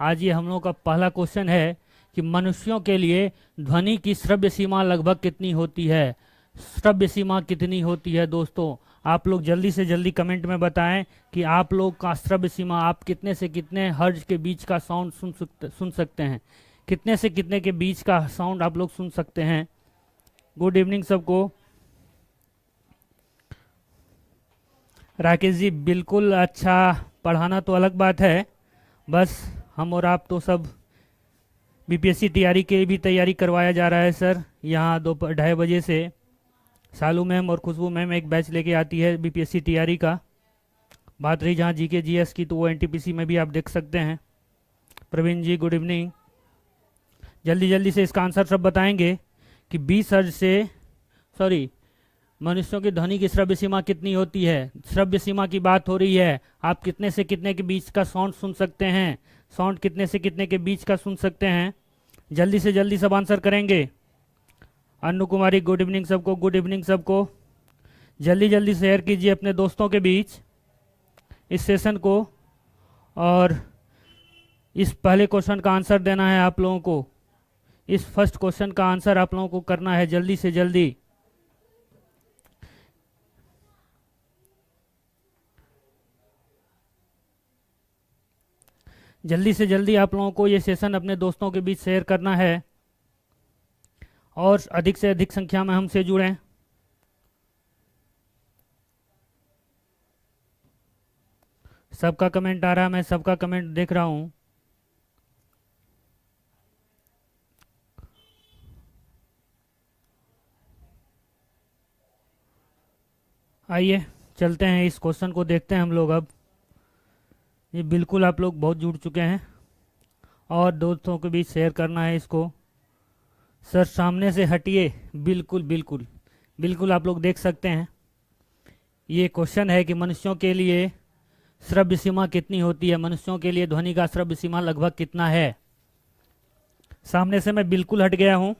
आज ये हम लोगों का पहला क्वेश्चन है कि मनुष्यों के लिए ध्वनि की श्रव्य सीमा लगभग कितनी होती है। श्रव्य सीमा कितनी होती है दोस्तों, आप लोग जल्दी से जल्दी कमेंट में बताएं कि आप लोग का श्रव्य सीमा, आप कितने से कितने हर्ज के बीच का साउंड सुन सकते हैं, कितने से कितने के बीच का साउंड आप लोग सुन सकते हैं। गुड इवनिंग सबको। राकेश जी बिल्कुल, अच्छा पढ़ाना तो अलग बात है, बस हम और आप तो सब बीपीएससी तैयारी की भी तैयारी करवाया जा रहा है सर। यहाँ 2-2:30 बजे से शालू मैम और खुशबू मैम एक बैच लेके आती है बीपीएससी तैयारी का। बात रही जहाँ जीके जीएस की, तो वो एनटीपीसी में भी आप देख सकते हैं। प्रवीण जी गुड इवनिंग। जल्दी जल्दी से इसका आंसर सब बताएंगे कि 20 हर्ट्ज से मनुष्यों की ध्वनि की श्रव्य सीमा कितनी होती है। श्रव्य सीमा की बात हो रही है, आप कितने से कितने के बीच का साउंड सुन सकते हैं, साउंड कितने से कितने के बीच का सुन सकते हैं। जल्दी से जल्दी सब आंसर करेंगे। अनु कुमारी गुड इवनिंग सबको, गुड इवनिंग सबको। जल्दी जल्दी शेयर कीजिए अपने दोस्तों के बीच इस सेशन को, और इस पहले क्वेश्चन का आंसर देना है आप लोगों को। इस फर्स्ट क्वेश्चन का आंसर आप लोगों को करना है जल्दी से जल्दी। जल्दी से जल्दी आप लोगों को ये सेशन अपने दोस्तों के बीच शेयर करना है, और अधिक से अधिक संख्या में हमसे जुड़ें। सबका कमेंट आ रहा है, मैं सबका कमेंट देख रहा हूं। आइए चलते हैं, इस क्वेश्चन को देखते हैं हम लोग अब। ये बिल्कुल आप लोग बहुत जुड़ चुके हैं, और दोस्तों के बीच शेयर करना है इसको। सर सामने से हटिए, बिल्कुल बिल्कुल बिल्कुल आप लोग देख सकते हैं। ये क्वेश्चन है कि मनुष्यों के लिए श्रव्य सीमा कितनी होती है, मनुष्यों के लिए ध्वनि का श्रव्य सीमा लगभग कितना है। सामने से मैं बिल्कुल हट गया हूं।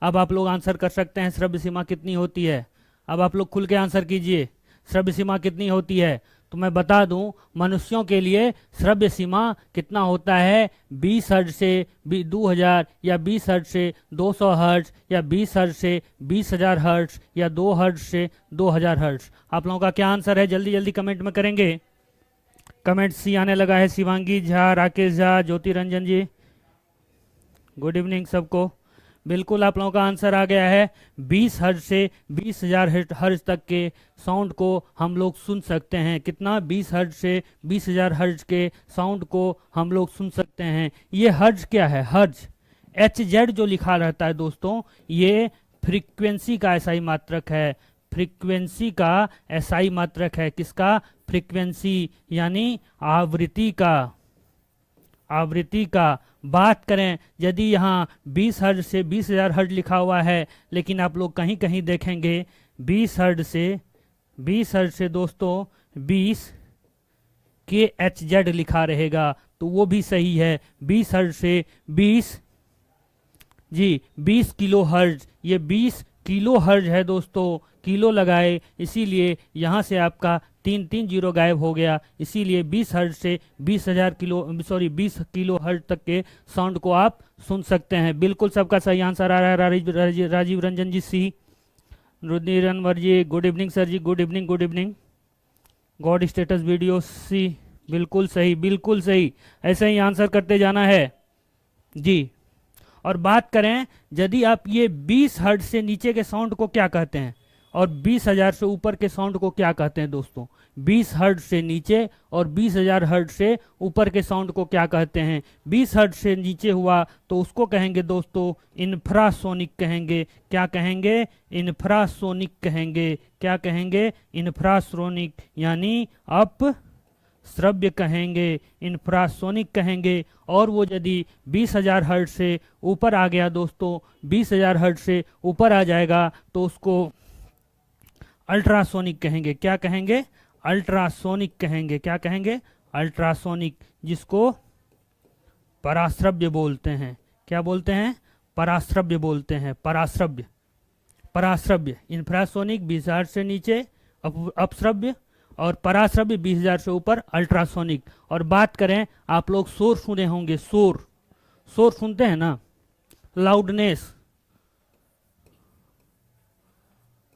अब आप लोग आंसर कर सकते हैं श्रव्य सीमा कितनी होती है। अब आप लोग खुल के आंसर कीजिए, श्रव्य सीमा कितनी होती है। तो मैं बता दूं, मनुष्यों के लिए श्रव्य सीमा कितना होता है, 20 हर्ट्ज से 2000, या 20 हर्ट्ज से 200 हर्ट्ज, या 20 हर्ट्ज से 20,000 हर्ट्ज, या 2 हर्ट्ज से 2000 हर्ट्ज। आप लोगों का क्या आंसर है, जल्दी जल्दी कमेंट में करेंगे। कमेंट सी आने लगा है। शिवांगी झा, राकेश झा, ज्योति रंजन जी गुड इवनिंग सबको। बिल्कुल आप लोगों का आंसर आ गया है। 20 हर्ट्ज से 20,000 हर्ट्ज तक के साउंड को हम लोग सुन सकते हैं। कितना, 20 हर्ट्ज से 20,000 हर्ट्ज के साउंड को हम लोग सुन सकते हैं। ये हर्ट्ज क्या है, हर्ट्ज HZ जो लिखा रहता है दोस्तों, ये फ्रीक्वेंसी का SI मात्रक है। फ्रीक्वेंसी का SI मात्रक है। किसका, फ्रीक्वेंसी यानी आवृत्ति का। आवृत्ति का बात करें, यदि यहाँ 20 हर्ट्ज से 20,000 हर्ट्ज लिखा हुआ है, लेकिन आप लोग कहीं कहीं देखेंगे 20 हर्ट्ज से दोस्तों 20 KHZ लिखा रहेगा, तो वो भी सही है। 20 हर्ट्ज से 20 किलो हर्ट्ज, ये 20 किलो हर्ट्ज है दोस्तों। किलो लगाए, इसीलिए यहाँ से आपका 3 जीरो गायब हो गया। इसीलिए 20 हर्ट्ज से 20 किलो हर्ट्ज तक के साउंड को आप सुन सकते हैं। बिल्कुल सबका सही आंसर आ रहा है। Rajiv Ranjan ji C, Rudranavar ji good evening sir ji, good evening good evening. God status video C, बिल्कुल सही बिल्कुल सही, ऐसे ही आंसर करते जाना है जी। और बात करें, यदि आप ये 20 हर्ट्ज से नीचे के साउंड को क्या कहते हैं, और 20,000 से ऊपर के साउंड को क्या कहते हैं दोस्तों। 20 हर्ट्ज से नीचे और 20,000 हर्ट्ज से ऊपर के साउंड को क्या कहते हैं। 20 हर्ट्ज से नीचे हुआ तो उसको कहेंगे दोस्तों इंफ्रासोनिक कहेंगे। क्या कहेंगे, इंफ्रासोनिक कहेंगे। क्या कहेंगे, इंफ्रासोनिक यानी अप श्रव्य कहेंगे, इंफ्रासोनिक कहेंगे। और वो यदि 20,000 हर्ट्ज से ऊपर आ गया दोस्तों, 20,000 हर्ट्ज से ऊपर आ जाएगा, तो उसको अल्ट्रासोनिक कहेंगे। क्या कहेंगे, अल्ट्रासोनिक कहेंगे। क्या कहेंगे, अल्ट्रासोनिक, जिसको पराश्रव्य बोलते हैं। क्या बोलते हैं, पराश्रव्य बोलते हैं। पराश्रव्य इंफ्रासोनिक 20 हर्ट्ज से नीचे अपश्रव्य, और पराश्रव्य 20,000 से ऊपर अल्ट्रासोनिक। और बात करें, आप लोग शोर सुने होंगे, शोर, शोर सुनते हैं ना, लाउडनेस,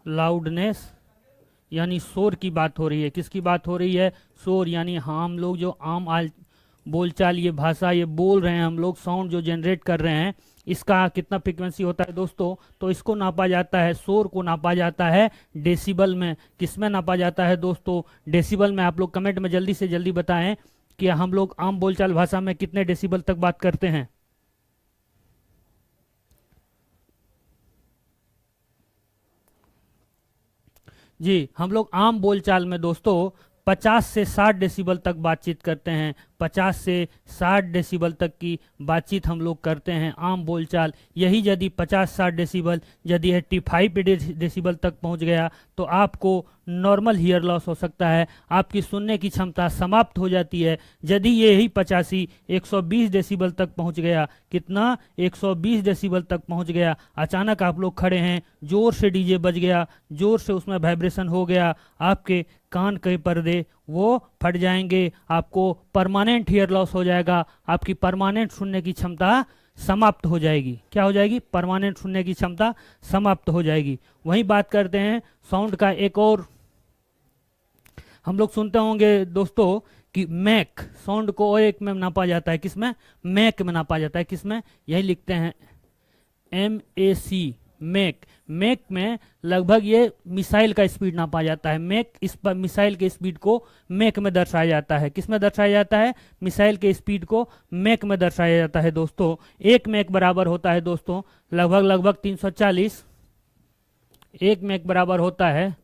लाउडनेस यानी शोर की बात हो रही है। किसकी बात हो रही है? शोर, यानी हम लोग जो आम बोलचाल, ये भाषा ये बोल रहे हैं हम लोग, साउंड जो जनरेट कर रहे हैं, इसका कितना फ्रिक्वेंसी होता है दोस्तों? तो इसको नापा जाता है, शोर को नापा जाता है डेसिबल में। किसमें नापा जाता है दोस्तों? डेसिबल में। आप लोग कमेंट में जल्दी से जल्दी बताएं कि हम लोग आम बोलचाल भाषा में कितने डेसिबल तक बात करते हैं। जी, हम लोग आम बोलचाल में दोस्तों 50 से 60 डेसिबल तक बातचीत करते हैं। 50 से 60 डेसिबल तक की बातचीत हम लोग करते हैं आम बोलचाल। यही यदि 50-60 डेसिबल यदि 85 डेसिबल तक पहुंच गया तो आपको नॉर्मल हियर लॉस हो सकता है, आपकी सुनने की क्षमता समाप्त हो जाती है। यदि यही 85 120 डेसिबल तक पहुंच गया, कितना? 120 डेसिबल तक पहुंच गया, अचानक आप लोग खड़े हैं, जोर से डीजे बज गया, जोर से उसमें वाइब्रेशन हो गया, आपके कान के पर्दे वो फट जाएंगे, आपको परमानेंट हियर लॉस हो जाएगा, आपकी परमानेंट सुनने की क्षमता समाप्त हो जाएगी। क्या हो जाएगी? परमानेंट सुनने की क्षमता समाप्त हो जाएगी। वहीं बात करते हैं साउंड का एक और, हम लोग सुनते होंगे दोस्तों कि मैक, साउंड को एक में नापा जाता है, किसमें? मैक में नापा जाता है। किसमें? यही लिखते हैं MAC, मैक। मैक में लगभग ये मिसाइल का स्पीड नापा जाता है। मैक, इस पर मिसाइल के स्पीड को मैक में दर्शाया जाता है। किस में दर्शाया जाता है? मिसाइल के स्पीड को मैक में दर्शाया जाता है दोस्तों। एक मैक बराबर होता है दोस्तों लगभग 340, एक मैक बराबर होता है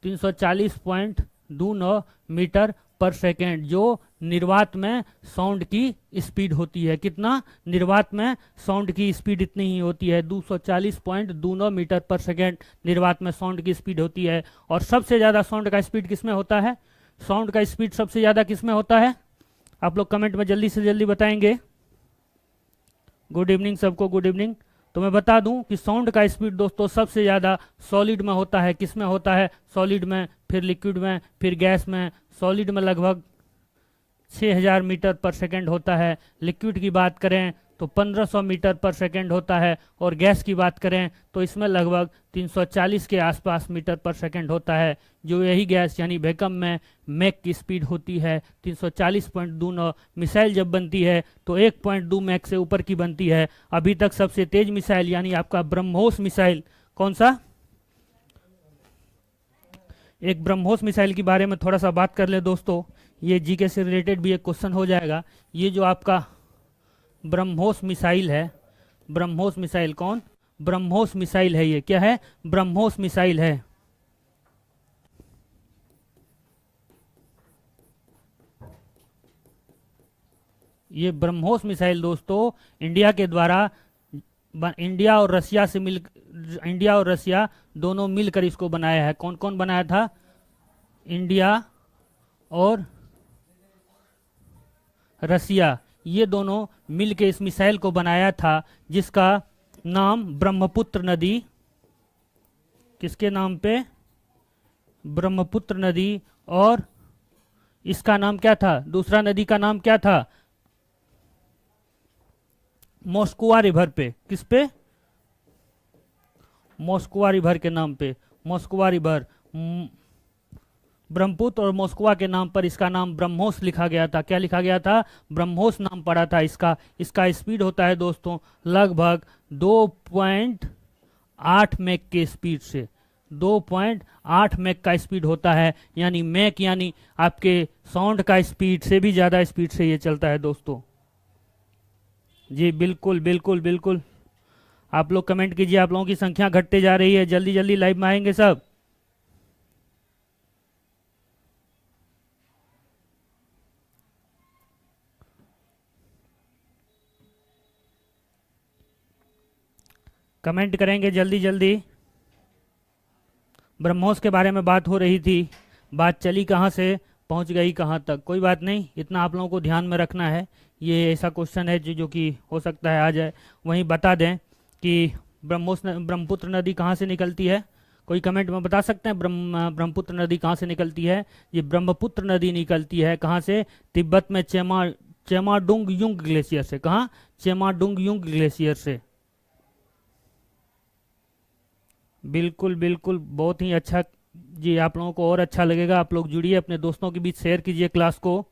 340.29 मीटर पर सेकेंड, जो निर्वात में साउंड की स्पीड होती है। कितना? निर्वात में साउंड की स्पीड इतनी ही होती है, 240.29 मीटर पर सेकेंड निर्वात में साउंड की स्पीड होती है। और सबसे ज़्यादा साउंड का स्पीड किसमें होता है? साउंड का स्पीड सबसे ज़्यादा किसमें होता है? आप लोग कमेंट में जल्दी से जल्दी बताएंगे। गुड इवनिंग सबको, गुड इवनिंग। तो मैं बता दूं कि साउंड का स्पीड दोस्तों सबसे ज़्यादा सॉलिड में होता है। किस में होता है? सॉलिड में, फिर लिक्विड में, फिर गैस में। सॉलिड में लगभग 6000 मीटर पर सेकेंड होता है, लिक्विड की बात करें तो 1500 मीटर पर सेकेंड होता है, और गैस की बात करें तो इसमें लगभग 340 के आसपास मीटर पर सेकेंड होता है। जो यही गैस यानी वैक्यूम में मैक की स्पीड होती है 340.29। मिसाइल जब बनती है तो 1.2 मैक से ऊपर की बनती है। अभी तक सबसे तेज मिसाइल यानी आपका ब्रह्मोस मिसाइल, कौन सा? एक ब्रह्मोस मिसाइल के बारे में थोड़ा सा बात कर ले दोस्तों, ये जीके से रिलेटेड भी एक क्वेश्चन हो जाएगा। ये जो आपका ब्रह्मोस मिसाइल है, ब्रह्मोस मिसाइल कौन? ब्रह्मोस मिसाइल है। ये क्या है? ब्रह्मोस मिसाइल है। ये ब्रह्मोस मिसाइल दोस्तों इंडिया के द्वारा, इंडिया और रसिया से मिल, इंडिया और रसिया दोनों मिलकर इसको बनाया है। कौन कौन बनाया था? इंडिया और रसिया, ये दोनों मिलकर इस मिसाइल को बनाया था, जिसका नाम ब्रह्मपुत्र नदी, किसके नाम पे? ब्रह्मपुत्र नदी। और इसका नाम क्या था? दूसरा नदी का नाम क्या था? मोस्कवा रिवर पे। किस पे? मोस्कवा रिवर के नाम पे। मोस्कवा रिवर, ब्रह्मपुत्र और मोस्कवा के नाम पर इसका नाम ब्रह्मोस लिखा गया था। क्या लिखा गया था? ब्रह्मोस नाम पड़ा था इसका। इसका स्पीड होता है दोस्तों लगभग 2.8 मैक के स्पीड से, 2.8 मैक का स्पीड होता है। यानी मैक यानी आपके साउंड का स्पीड से भी ज़्यादा स्पीड से ये चलता है दोस्तों। जी बिल्कुल बिल्कुल बिल्कुल, आप लोग कमेंट कीजिए। आप लोगों की संख्या घटते जा रही है, जल्दी जल्दी लाइव में आएंगे सब। कमेंट करेंगे जल्दी जल्दी। ब्रह्मोस के बारे में बात हो रही थी, बात चली कहाँ से पहुँच गई कहाँ तक, कोई बात नहीं, इतना आप लोगों को ध्यान में रखना है। ये ऐसा क्वेश्चन है जो कि हो सकता है आ जाए। वहीं बता दें कि ब्रह्मपुत्र नदी कहाँ से निकलती है? कोई कमेंट में बता सकते हैं ब्रह्मपुत्र नदी कहाँ से निकलती है? ये ब्रह्मपुत्र नदी निकलती है कहाँ से? तिब्बत में चेमाडुंग युंग ग्लेशियर से। कहाँ? चेमाडुंग युंग ग्लेशियर से। बिल्कुल बिल्कुल, बहुत ही अच्छा जी। आप लोगों को और अच्छा लगेगा, आप लोग जुड़िए, अपने दोस्तों के बीच शेयर कीजिए क्लास को,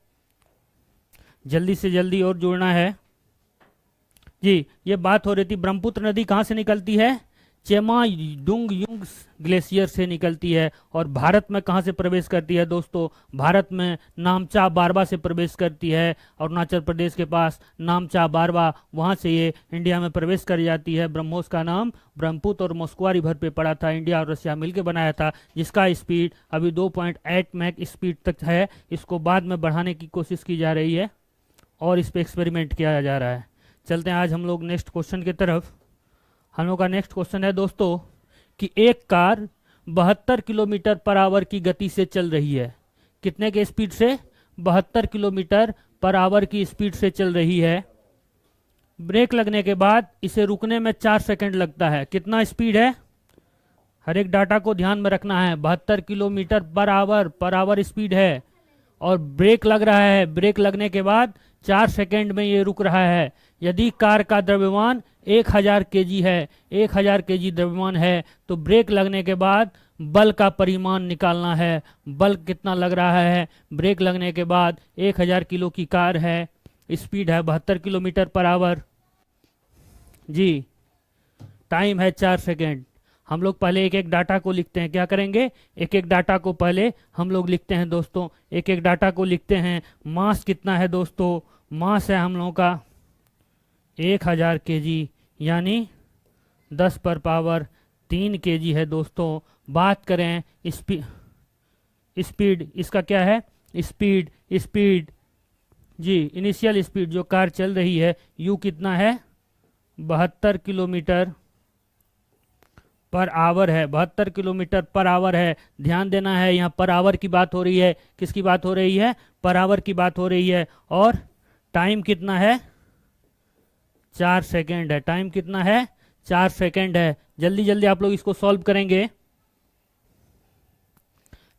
जल्दी से जल्दी और जुड़ना है जी। ये बात हो रही थी ब्रह्मपुत्र नदी कहाँ से निकलती है? चेमाडुंग युंग ग्लेशियर से निकलती है। और भारत में कहाँ से प्रवेश करती है दोस्तों? भारत में नामचा बारवा से प्रवेश करती है। अरुणाचल प्रदेश के पास नामचा बारवा, वहाँ से ये इंडिया में प्रवेश कर जाती है। ब्रह्मोस का नाम ब्रह्मपुत्र और मोस्कवा रिवर पे पड़ा था, इंडिया और रशिया मिलकर बनाया था, जिसका स्पीड अभी 2.8 मैक स्पीड तक है। इसको बाद में बढ़ाने की कोशिश की जा रही है और इस पर एक्सपेरिमेंट किया जा रहा है। चलते हैं आज हम लोग नेक्स्ट क्वेश्चन की तरफ। हम लोग का नेक्स्ट क्वेश्चन है दोस्तों कि एक कार 72 किलोमीटर पर आवर की गति से चल रही है। कितने के स्पीड से? 72 किलोमीटर पर आवर की स्पीड से चल रही है। ब्रेक लगने के बाद इसे रुकने में 4 सेकंड लगता है। कितना स्पीड है? हर एक डाटा को ध्यान में रखना है। 72 किलोमीटर पर आवर स्पीड है और ब्रेक लग रहा है। ब्रेक लगने के बाद 4 सेकंड में ये रुक रहा है। यदि कार का द्रव्यमान 1000 केजी है, 1000 केजी द्रव्यमान है, तो ब्रेक लगने के बाद बल का परिमाण निकालना है। बल कितना लग रहा है? ब्रेक लगने के बाद 1000 किलो की कार है, स्पीड है 72 किलोमीटर पर आवर जी। टाइम है 4 सेकंड। हम लोग पहले एक एक डाटा को लिखते हैं। क्या करेंगे? एक एक डाटा को पहले हम लोग लिखते हैं दोस्तों, एक एक डाटा को लिखते हैं। मास कितना है दोस्तों? मास है हम लोगों का 1000 केजी, यानी 10 पर पावर 3 केजी है दोस्तों। बात करें स्पीड, इसका क्या है? स्पीड जी, इनिशियल स्पीड जो कार चल रही है, यू कितना है? 72 किलोमीटर पर आवर है। 72 किलोमीटर पर आवर है। ध्यान देना है, यहाँ पर आवर की बात हो रही है। किसकी बात हो रही है? पर आवर की बात हो रही है। और टाइम कितना है? 4 सेकेंड है। टाइम कितना है? 4 सेकेंड है। जल्दी जल्दी आप लोग इसको सॉल्व करेंगे,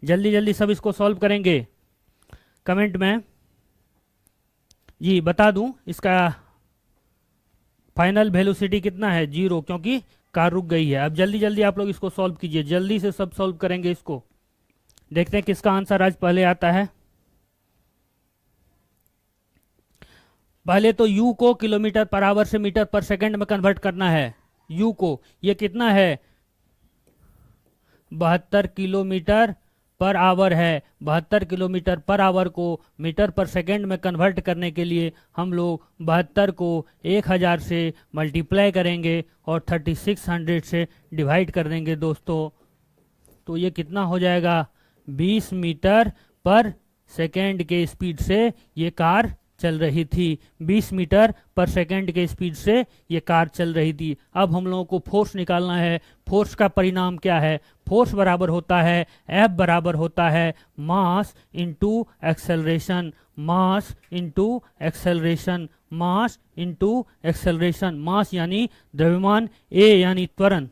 जल्दी जल्दी सब इसको सॉल्व करेंगे। कमेंट में जी बता दूं, इसका फाइनल वेलोसिटी कितना है? 0, क्योंकि कार रुक गई है। अब जल्दी जल्दी आप लोग इसको सॉल्व कीजिए, जल्दी से सब सॉल्व करेंगे इसको। देखते हैं किसका आंसर आज पहले आता है। पहले तो यू को किलोमीटर पर आवर से मीटर पर सेकंड में कन्वर्ट करना है। यू को, ये कितना है? 72 किलोमीटर पर आवर है। 72 किलोमीटर पर आवर को मीटर पर सेकंड में कन्वर्ट करने के लिए हम लोग 72 को 1000 से मल्टीप्लाई करेंगे और 3600 से डिवाइड कर देंगे दोस्तों। तो ये कितना हो जाएगा? 20 मीटर पर सेकंड के स्पीड से ये कार चल रही थी। 20 मीटर पर सेकंड के स्पीड से ये कार चल रही थी। अब हम लोगों को फोर्स निकालना है। फोर्स का परिणाम क्या है? फोर्स बराबर होता है, F बराबर होता है mass into acceleration. Mass into acceleration, mass into acceleration. Mass यानी द्रव्यमान, ए यानी त्वरण।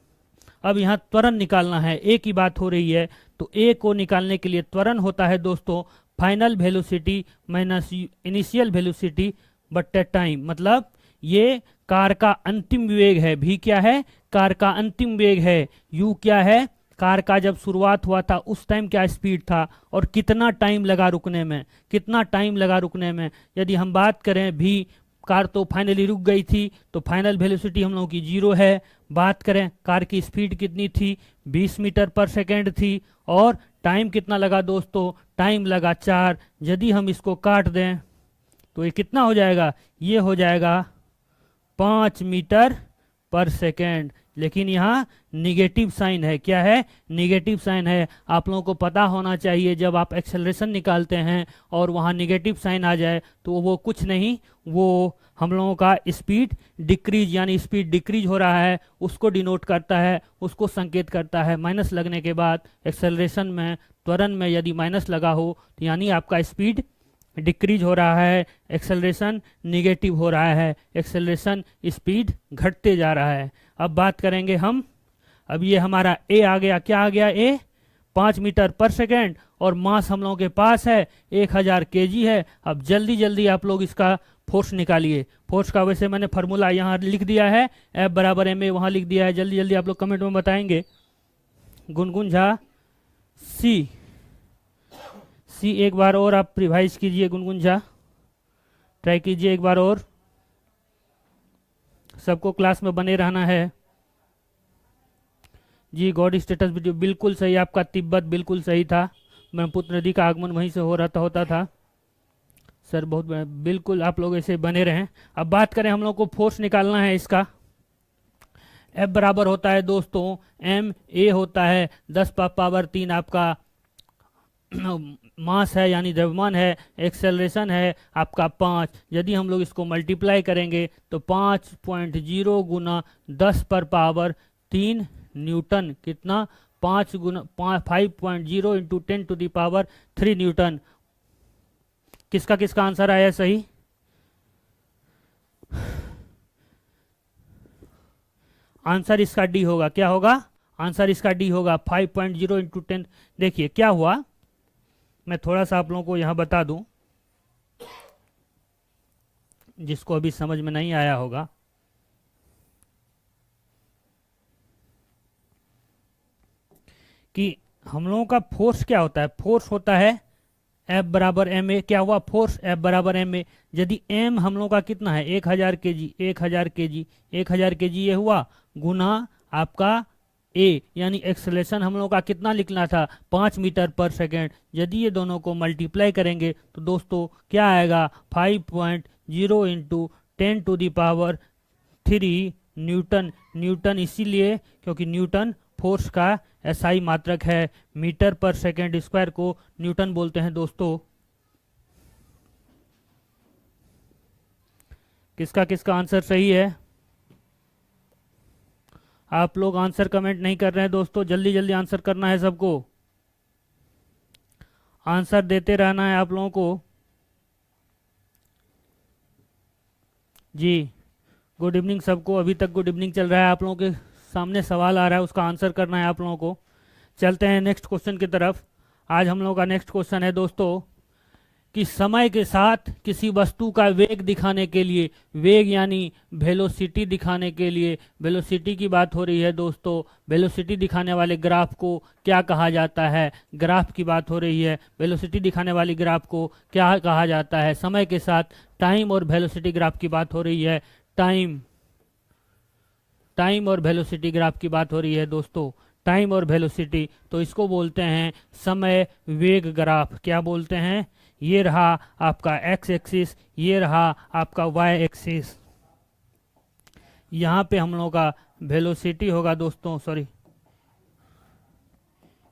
अब यहाँ त्वरण निकालना है, ए की बात हो रही है, तो ए को निकालने के लिए त्वरण होता है दोस्तों final velocity minus initial velocity बट्टे टाइम। मतलब ये कार का अंतिम वेग है। भी क्या है? कार का अंतिम वेग है। यू क्या है? कार का जब शुरुआत हुआ था उस टाइम क्या स्पीड था और कितना टाइम लगा रुकने में, कितना टाइम लगा रुकने में। यदि हम बात करें भी, कार तो फाइनली रुक गई थी, तो फाइनल वेलोसिटी हम लोगों की 0 है। बात करें कार की स्पीड कितनी थी? 20 मीटर पर सेकेंड थी। और टाइम कितना लगा दोस्तों? टाइम लगा 4। यदि हम इसको काट दें तो ये कितना हो जाएगा? ये हो जाएगा 5 मीटर पर सेकेंड। लेकिन यहाँ निगेटिव साइन है। क्या है? निगेटिव साइन है। आप लोगों को पता होना चाहिए जब आप एक्सेलरेशन निकालते हैं और वहाँ निगेटिव साइन आ जाए तो वो कुछ नहीं, वो हम लोगों का स्पीड डिक्रीज, यानी स्पीड डिक्रीज हो रहा है, उसको डिनोट करता है, उसको संकेत करता है। माइनस लगने के बाद एक्सेलरेशन में, त्वरण में यदि माइनस लगा हो तो यानी आपका स्पीड डिक्रीज हो रहा है, एक्सेलरेशन निगेटिव हो रहा है, एक्सेलरेशन स्पीड घटते जा रहा है। अब बात करेंगे हम अब ये हमारा ए आ गया, क्या आ गया ए, 5 मीटर पर सेकेंड, और मास हम लोगों के पास है 1000 केजी है। अब जल्दी जल्दी आप लोग इसका फोर्स निकालिए। फोर्स का वैसे मैंने फार्मूला यहाँ लिख दिया है, F बराबर ma वहाँ लिख दिया है। जल्दी जल्दी आप लोग कमेंट में बताएंगे। गुनगुन झा सी एक बार और आप रिवाइज कीजिए। गुनगुन झा ट्राई कीजिए एक बार और, सबको क्लास में बने रहना है जी। गॉड स्टेटस वीडियो बिल्कुल सही आपका, तिब्बत बिल्कुल सही था। ब्रह्मपुत्र नदी का आगमन वहीं से होता था सर, बहुत बिल्कुल आप लोग ऐसे बने रहें। अब बात करें, हम लोग को फोर्स निकालना है इसका। F बराबर होता है दोस्तों ma होता है 10⁻³ आपका मास है यानी द्रव्यमान है, एक्सेलरेशन है आपका 5। यदि हम लोग इसको मल्टीप्लाई करेंगे तो 5.0 गुना 10⁻³ न्यूटन, कितना 5 गुना 5.0 इंटू 10⁻³ न्यूटन। किसका किसका आंसर आया सही? आंसर इसका डी होगा। क्या होगा? आंसर इसका डी होगा 5.0 इंटू 10। देखिए क्या हुआ, मैं थोड़ा सा आप लोगों को यहां बता दूं, जिसको अभी समझ में नहीं आया होगा। कि हम लोगों का फोर्स क्या होता है, फोर्स होता है F बराबर ma। क्या हुआ? फोर्स F बराबर ma। यदि m हम लोगों का कितना है 1000 केजी, 1000 केजी, 1000 केजी ये हुआ, गुना आपका a यानी एक्सेलरेशन हम लोगों का कितना लिखना था 5 मीटर पर सेकेंड। यदि ये दोनों को मल्टीप्लाई करेंगे तो दोस्तों क्या आएगा 5.0 इंटू 10⁻³ न्यूटन। न्यूटन इसीलिए क्योंकि न्यूटन फोर्स का एसआई मात्रक है। मीटर पर सेकेंड स्क्वायर को न्यूटन बोलते हैं दोस्तों। किसका किसका आंसर सही है? आप लोग आंसर कमेंट नहीं कर रहे हैं दोस्तों, जल्दी जल्दी आंसर करना है सबको, आंसर देते रहना है आप लोगों को जी। गुड इवनिंग सबको, अभी तक गुड इवनिंग चल रहा है। आप लोगों के सामने सवाल आ रहा है, उसका आंसर करना है आप लोगों को। चलते हैं नेक्स्ट क्वेश्चन की तरफ। आज हम लोगों का नेक्स्ट क्वेश्चन है दोस्तों कि समय के साथ किसी वस्तु का वेग दिखाने के लिए, वेग यानी वेलोसिटी दिखाने के लिए, वेलोसिटी की बात हो रही है दोस्तों, वेलोसिटी दिखाने वाले ग्राफ को क्या कहा जाता है? ग्राफ की बात हो रही है, वेलोसिटी दिखाने वाली ग्राफ को क्या कहा जाता है? समय के साथ टाइम और वेलोसिटी ग्राफ की बात हो रही है। टाइम और वेलोसिटी ग्राफ की बात हो रही है दोस्तों, टाइम और वेलोसिटी, तो इसको बोलते हैं समय वेग ग्राफ। क्या बोलते हैं? ये रहा आपका एक्स एक्सिस, ये रहा आपका वाई एक्सिस। यहाँ पे हम लोगों का वेलोसिटी होगा दोस्तों, सॉरी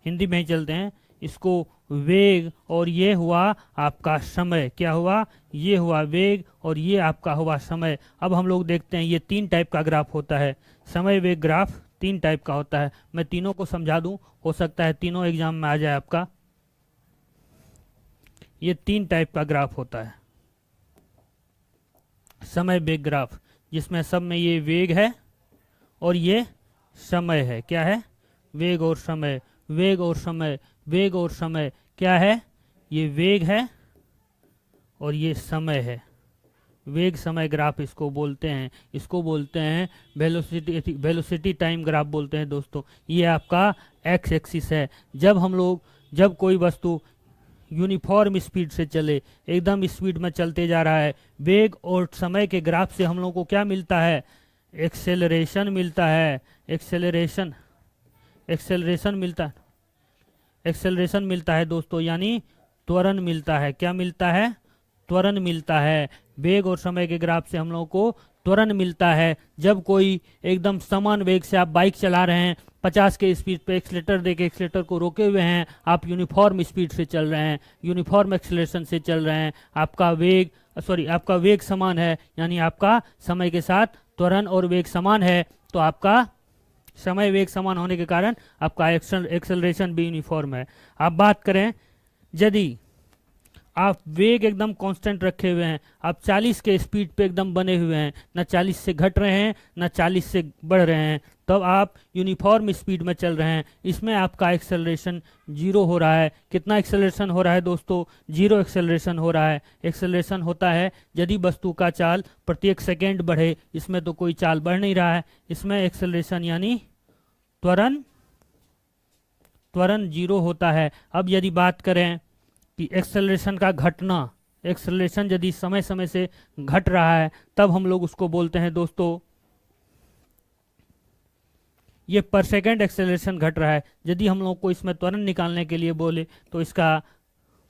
हिंदी में ही चलते हैं, इसको वेग, और ये हुआ आपका समय। क्या हुआ? ये हुआ वेग और ये आपका हुआ समय। अब हम लोग देखते हैं, ये 3 टाइप का ग्राफ होता है। समय वेग ग्राफ 3 टाइप का होता है। मैं तीनों को समझा दूं, हो सकता है तीनों एग्जाम में आ जाए आपका। ये 3 टाइप का ग्राफ होता है समय वेग ग्राफ, जिसमें सब में ये वेग है और ये समय है। क्या है? वेग और समय, वेग और समय, वेग और समय। क्या है? ये वेग है और ये समय है। वेग समय ग्राफ इसको बोलते हैं। इसको बोलते हैं वेलोसिटी टाइम ग्राफ बोलते हैं दोस्तों। ये आपका एक्स एक्सिस है। जब कोई वस्तु यूनिफॉर्म स्पीड से चले, एकदम स्पीड में चलते जा रहा है, वेग और समय के ग्राफ से हम लोगों को क्या मिलता है? एक्सेलरेशन मिलता है। एक्सेलरेशन मिलता है दोस्तों, यानी त्वरण मिलता है। क्या मिलता है? त्वरण मिलता है। वेग और समय के ग्राफ से हम लोगों को त्वरण मिलता है। जब कोई एकदम समान वेग से आप बाइक चला रहे हैं, 50 के स्पीड पे एक्सीलेटर देके एक्सीलेटर को रोके हुए हैं, आप यूनिफॉर्म स्पीड से चल रहे हैं, यूनिफॉर्म एक्सीलरेशन से चल रहे हैं, आपका वेग समान है, यानी आपका समय के साथ त्वरण और वेग समान है, तो आपका समय वेग समान होने के कारण आपका एक्सेलरेशन भी यूनिफॉर्म है। अब बात करें, यदि आप वेग एकदम कांस्टेंट रखे हुए हैं, आप 40 के स्पीड पे एकदम बने हुए हैं, ना 40 से घट रहे हैं ना 40 से बढ़ रहे हैं, तब आप यूनिफॉर्म स्पीड में चल रहे हैं, इसमें आपका एक्सेलरेशन जीरो हो रहा है। कितना एक्सेलरेशन हो रहा है दोस्तों? जीरो एक्सेलरेशन हो रहा है। एक्सेलरेशन होता है यदि वस्तु का चाल प्रत्येक सेकेंड बढ़े, इसमें तो कोई चाल बढ़ नहीं रहा है, इसमें एक्सेलरेशन यानी त्वरण त्वरण जीरो होता है। अब यदि बात करें कि एक्सेलरेशन का घटना, एक्सेलरेशन यदि समय समय से घट रहा है, तब हम लोग उसको बोलते हैं दोस्तों, ये पर सेकेंड एक्सेलरेशन घट रहा है। यदि हम लोग को इसमें त्वरण निकालने के लिए बोले तो इसका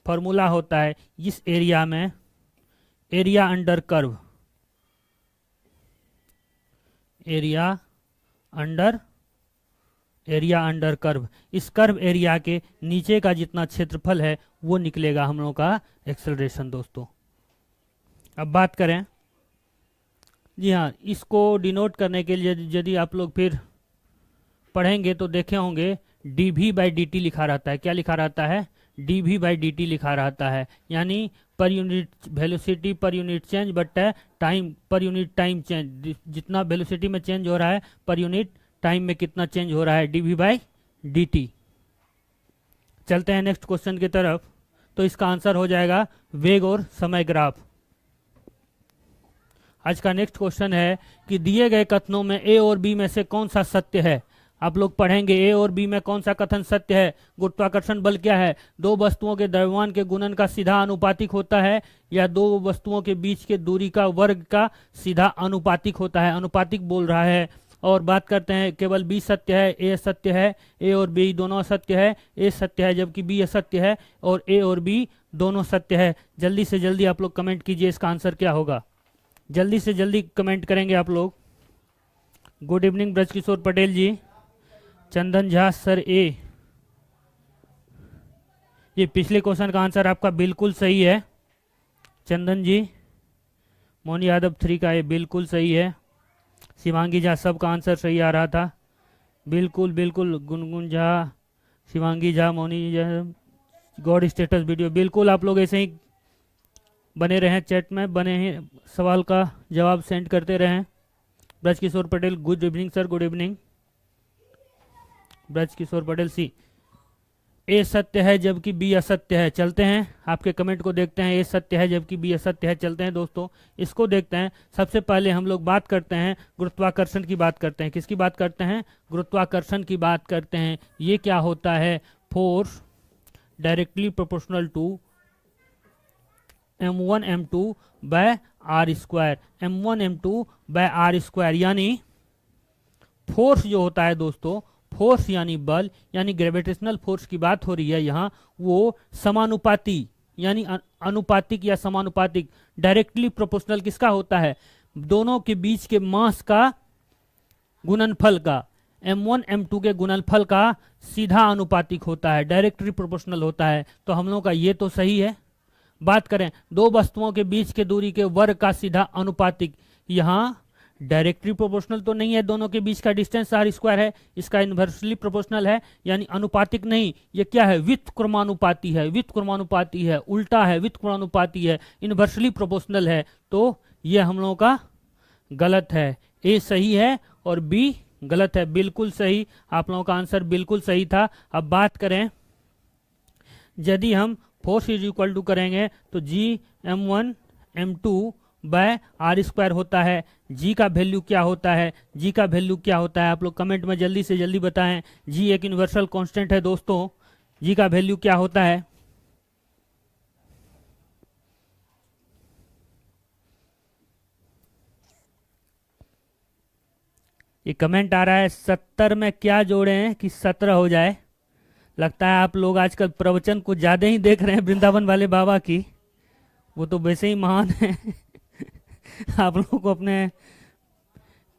फॉर्मूला होता है इस एरिया में area under curve, area under curve. इस कर्व एरिया के नीचे का जितना क्षेत्रफल है वो निकलेगा हम लोगों का एक्सेलरेशन दोस्तों। अब बात करें, जी हाँ, इसको डिनोट करने के लिए यदि आप लोग फिर पढ़ेंगे तो देखे होंगे dv/dt लिखा रहता है। क्या लिखा रहता है? dv/dt लिखा रहता है, यानी per unit velocity per unit change but time per unit time change. जितना वेलोसिटी में चेंज हो रहा है पर यूनिट टाइम में कितना चेंज हो रहा है, dv/dt। चलते हैं नेक्स्ट क्वेश्चन की तरफ। तो इसका आंसर हो जाएगा वेग और समय ग्राफ। आज का नेक्स्ट क्वेश्चन है कि दिए गए कथनों में ए और बी में से कौन सा सत्य है। आप लोग पढ़ेंगे ए और बी में कौन सा कथन सत्य है। गुरुत्वाकर्षण बल क्या है? दो वस्तुओं के द्रव्यमान के गुणन का सीधा अनुपातिक होता है, या दो वस्तुओं के बीच के दूरी का वर्ग का सीधा अनुपातिक होता है। अनुपातिक बोल रहा है। और बात करते हैं केवल बी सत्य है, ए सत्य है। ए और बी दोनों असत्य है। ए सत्य है जबकि बी असत्य है, और ए और बी दोनों सत्य है। जल्दी से जल्दी आप लोग कमेंट कीजिए इसका आंसर क्या होगा। जल्दी से जल्दी कमेंट करेंगे आप लोग। गुड इवनिंग ब्रजकिशोर पटेल जी, चंदन झा सर ए। ये पिछले क्वेश्चन का आंसर आपका बिल्कुल सही है चंदन जी। मोहन यादव 3 का ये बिल्कुल सही है। शिवांगी झा, सबका आंसर सही आ रहा था। बिल्कुल बिल्कुल, Gungun Jha, Shivangi Jha, Moni Jha, God status video, बिल्कुल आप लोग ऐसे ही बने रहें, चैट में बने हैं, सवाल का जवाब सेंड करते रहें। Brajkishore Patel, good evening sir, good evening. Brajkishore Patel C, A सत्य है जबकि बी असत्य है। चलते हैं आपके कमेंट को देखते हैं। ए सत्य है जबकि बी असत्य है। चलते हैं दोस्तों, इसको देखते हैं। सबसे पहले हम लोग बात करते हैं गुरुत्वाकर्षण की बात करते हैं। किसकी बात करते हैं? गुरुत्वाकर्षण की बात करते हैं। ये क्या होता है? Force directly proportional to m1 m2 by R square. m1 m2 by R square, यानी फोर्स जो होता है दोस्तों, फोर्स यानी बल, यानी ग्रेविटेशनल फोर्स की बात हो रही है यहाँ, वो समानुपाती यानी अनुपातिक या समानुपातिक, डायरेक्टली प्रोपोर्शनल किसका होता है? दोनों के बीच के मास का गुणनफल का, m1 m2 के गुणनफल का सीधा अनुपातिक होता है, डायरेक्टली प्रोपोर्शनल होता है। तो हम लोग का ये तो सही है। बात करें दो वस्तुओं के बीच के दूरी के वर्ग का सीधा अनुपातिक, यहाँ डायरेक्टली प्रोपोर्शनल तो नहीं है, दोनों के बीच का डिस्टेंस आर स्क्वायर है, इसका इन्वर्सली प्रोपोर्शनल है, यानी अनुपातिक नहीं। ये क्या है? व्युत्क्रमानुपाती है। व्युत्क्रमानुपाती है, उल्टा है, व्युत्क्रमानुपाती है, इन्वर्सली प्रोपोर्शनल है। तो ये हम लोगों का गलत है। ए सही है और बी गलत है। बिल्कुल सही, आप लोगों का आंसर बिल्कुल सही था। अब बात करें, यदि हम फोर्स इज इक्वल टू करेंगे तो जी m1 m2 by R square होता है। जी का वैल्यू क्या होता है? जी का वैल्यू क्या होता है? आप लोग कमेंट में जल्दी से जल्दी बताएं। जी एक यूनिवर्सल कांस्टेंट है दोस्तों। जी का वैल्यू क्या होता है? ये कमेंट आ रहा है 70 में क्या जोड़े हैं कि 17 हो जाए। लगता है आप लोग आजकल प्रवचन को ज्यादा ही देख रहे हैं वृंदावन वाले बाबा की। वो तो वैसे ही महान है। आप लोगों को अपने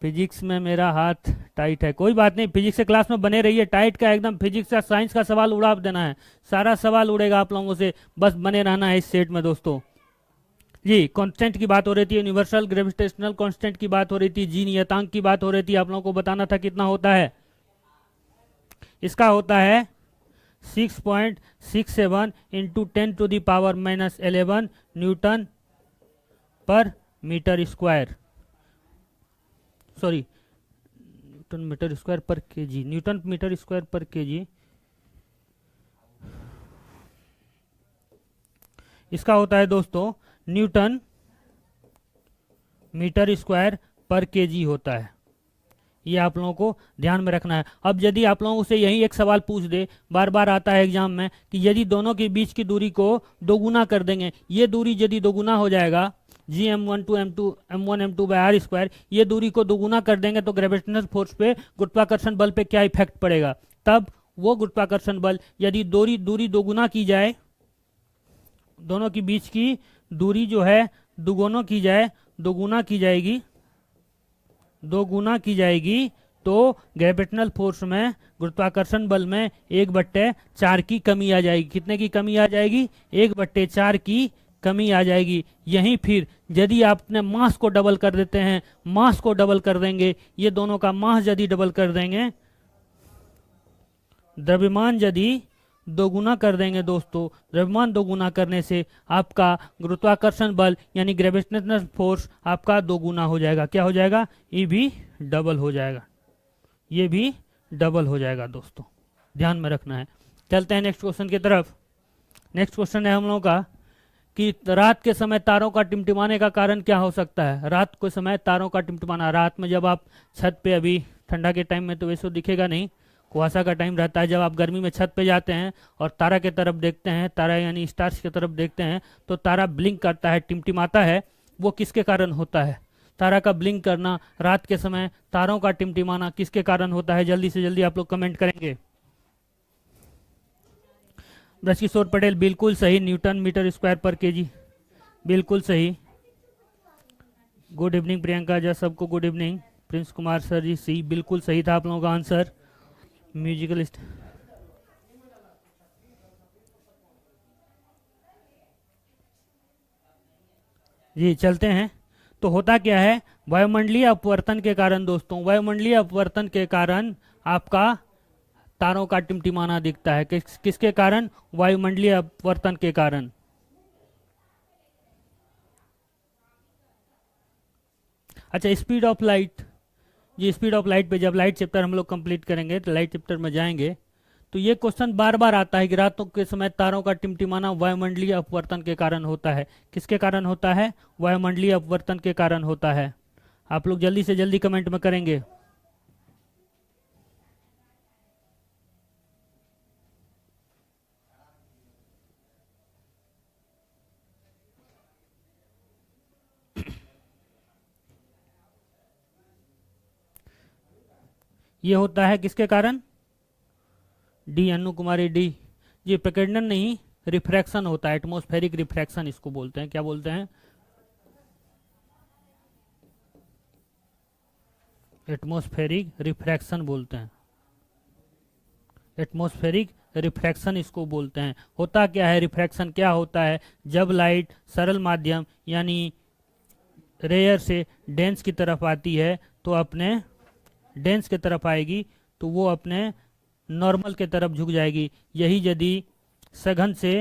फिजिक्स में मेरा हाथ टाइट है। कोई बात नहीं, फिजिक्स के क्लास में बने रहिए। टाइट का एकदम फिजिक्स का साइंस का सवाल उड़ा देना है, सारा सवाल उड़ेगा आप लोगों से, बस बने रहना है इस सेट में दोस्तों। जी कांस्टेंट की बात हो रही थी, यूनिवर्सल ग्रेविटेशनल कांस्टेंट की बात हो रही थी, जी नियतांक की बात हो रही थी। आप लोगों को बताना था कितना होता है। इसका होता है 6.67 into 10⁻⁻11 newton per metre square, sorry newton metre square पर केजी, न्यूटन मीटर स्क्वायर पर केजी, इसका होता है दोस्तों न्यूटन मीटर स्क्वायर पर केजी होता है। ये आप लोगों को ध्यान में रखना है। अब यदि आप लोगों से यही एक सवाल पूछ दे, बार बार आता है एग्जाम में, कि यदि दोनों के बीच की दूरी को दोगुना कर देंगे, ये दूरी यदि दोगुना हो जाएगा, जी m1 m2 ये दूरी को दोगुना कर देंगे तो ग्रेविटेशनल फोर्स पे, गुरुत्वाकर्षण बल पे क्या इफेक्ट पड़ेगा। तब वो गुरुत्वाकर्षण बल यदि दूरी दोगुना की जाए, दोनों के बीच की दूरी जो है दोगुना की जाएगी तो ग्रेविटेशनल फोर्स में, गुरुत्वाकर्षण बल में 1/4 की कमी आ जाएगी। कितने की कमी आ जाएगी? 1/4 की कमी आ जाएगी। यहीं फिर यदि आप अपने मास को डबल कर देते हैं, मास को डबल कर देंगे, ये दोनों का मास यदि डबल कर देंगे, द्रव्यमान यदि दोगुना कर देंगे दोस्तों, द्रव्यमान दोगुना करने से आपका गुरुत्वाकर्षण बल यानी ग्रेविटेशनल फोर्स आपका दोगुना हो जाएगा। क्या हो जाएगा? ये भी डबल हो जाएगा, ये भी डबल हो जाएगा दोस्तों, ध्यान में रखना है। चलते हैं नेक्स्ट क्वेश्चन की तरफ। नेक्स्ट क्वेश्चन है हम लोगों का कि रात के समय तारों का टिमटिमाने का कारण क्या हो सकता है। रात के समय तारों का टिमटिमाना, रात में जब आप छत पे, अभी ठंडा के टाइम में तो वैसे दिखेगा नहीं, कुहासा का टाइम रहता है, जब आप गर्मी में छत पे जाते हैं और तारा के तरफ देखते हैं, तारा यानी स्टार्स की तरफ देखते हैं, तो तारा ब्लिंक करता है, टिमटिमाता है। वो किसके कारण होता है? तारा का ब्लिंक करना, रात के समय तारों का टिमटिमाना किसके कारण होता है? जल्दी से जल्दी आप लोग कमेंट करेंगे। ब्रजकिशोर पटेल बिल्कुल सही, न्यूटन मीटर स्क्वायर पर केजी, बिल्कुल सही। गुड इवनिंग प्रियंका जी, सबको good evening. Prince Kumar sir ji, C बिल्कुल सही था आप लोगों का आंसर। म्यूजिकल जी, चलते हैं। तो होता क्या है? वायुमंडलीय अपवर्तन के कारण दोस्तों, वायुमंडलीय अपवर्तन के कारण आपका तारों का टिमटिमाना दिखता है। किसके कारण? वायुमंडलीय अपवर्तन के कारण। अच्छा, स्पीड ऑफ लाइट, जी स्पीड ऑफ लाइट पे जब लाइट चैप्टर हम लोग कंप्लीट करेंगे तो लाइट चैप्टर में जाएंगे तो ये क्वेश्चन बार बार आता है कि रातों के समय तारों का टिमटिमाना वायुमंडलीय अपवर्तन के कारण होता है। किसके कारण होता है? वायुमंडलीय अपवर्तन के कारण होता है। आप लोग जल्दी से जल्दी कमेंट में करेंगे। ये होता है किसके कारण? डी, अनु कुमारी डी। ये प्रकीर्णन नहीं, रिफ्रैक्शन होता है, एटमॉस्फेरिक रिफ्रैक्शन इसको बोलते हैं। क्या बोलते हैं? एटमॉस्फेरिक रिफ्रैक्शन बोलते हैं, एटमॉस्फेरिक रिफ्रैक्शन इसको बोलते हैं। होता क्या है? रिफ्रैक्शन क्या होता है? जब लाइट सरल माध्यम यानी रेयर से डेंस की तरफ आती है तो अपने डेंस की तरफ आएगी तो वो अपने नॉर्मल के तरफ झुक जाएगी। यही यदि सघन से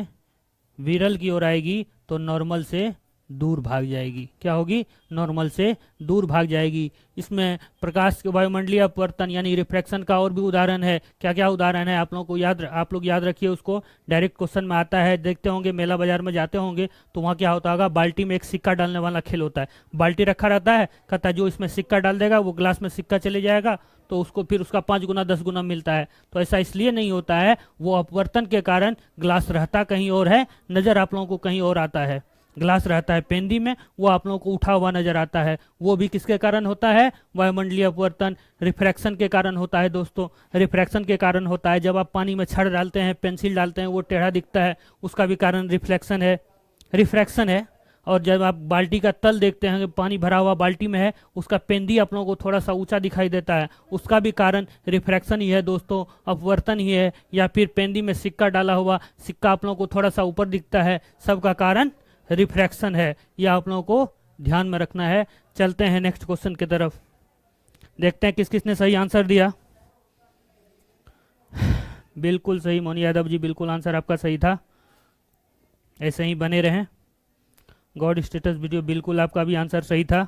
विरल की ओर आएगी तो नॉर्मल से दूर भाग जाएगी। क्या होगी? नॉर्मल से दूर भाग जाएगी। इसमें प्रकाश के वायुमंडलीय अपवर्तन यानी रिफ्रैक्शन का और भी उदाहरण है। क्या क्या उदाहरण है आप लोगों को आप लोग याद रखिए, उसको डायरेक्ट क्वेश्चन में आता है। देखते होंगे मेला बाजार में जाते होंगे तो वहाँ क्या होता होगा? बाल्टी में एक सिक्का डालने वाला खेल होता है। बाल्टी रखा रहता है, कहता है जो इसमें सिक्का डाल देगा वो ग्लास में सिक्का चले जाएगा तो उसको फिर उसका 5 गुना 10 गुना मिलता है। तो ऐसा इसलिए नहीं होता है, वो अपवर्तन के कारण ग्लास रहता कहीं और है, नजर आप लोगों को कहीं और आता है। ग्लास रहता है पेंदी में, वो आप लोगों को उठा हुआ नजर आता है। वो भी किसके कारण होता है? वायुमंडलीय अपवर्तन, रिफ्रैक्शन के कारण होता है दोस्तों। रिफ्रैक्शन के कारण होता है। जब आप पानी में छड़ डालते हैं, पेंसिल डालते हैं, वो टेढ़ा दिखता है, उसका भी कारण रिफ्लेक्शन है, रिफ्रैक्शन है। और जब आप बाल्टी का तल देखते हैं, पानी भरा हुआ बाल्टी में है, उसका पेंदी आप लोगों को थोड़ा सा ऊंचा दिखाई देता है, उसका भी कारण रिफ्रैक्शन ही है दोस्तों, अपवर्तन ही है। या फिर पेंदी में सिक्का डाला हुआ, सिक्का आप लोगों को थोड़ा सा ऊपर दिखता है, सबका कारण रिफ्रैक्शन है। यह आप लोगों को ध्यान में रखना है। चलते हैं नेक्स्ट क्वेश्चन की तरफ, देखते हैं किस किसने सही आंसर दिया। बिल्कुल सही मोनी यादव जी, बिल्कुल आंसर आपका सही था। ऐसे ही बने रहें। गॉड स्टेटस वीडियो, बिल्कुल आपका भी आंसर सही था।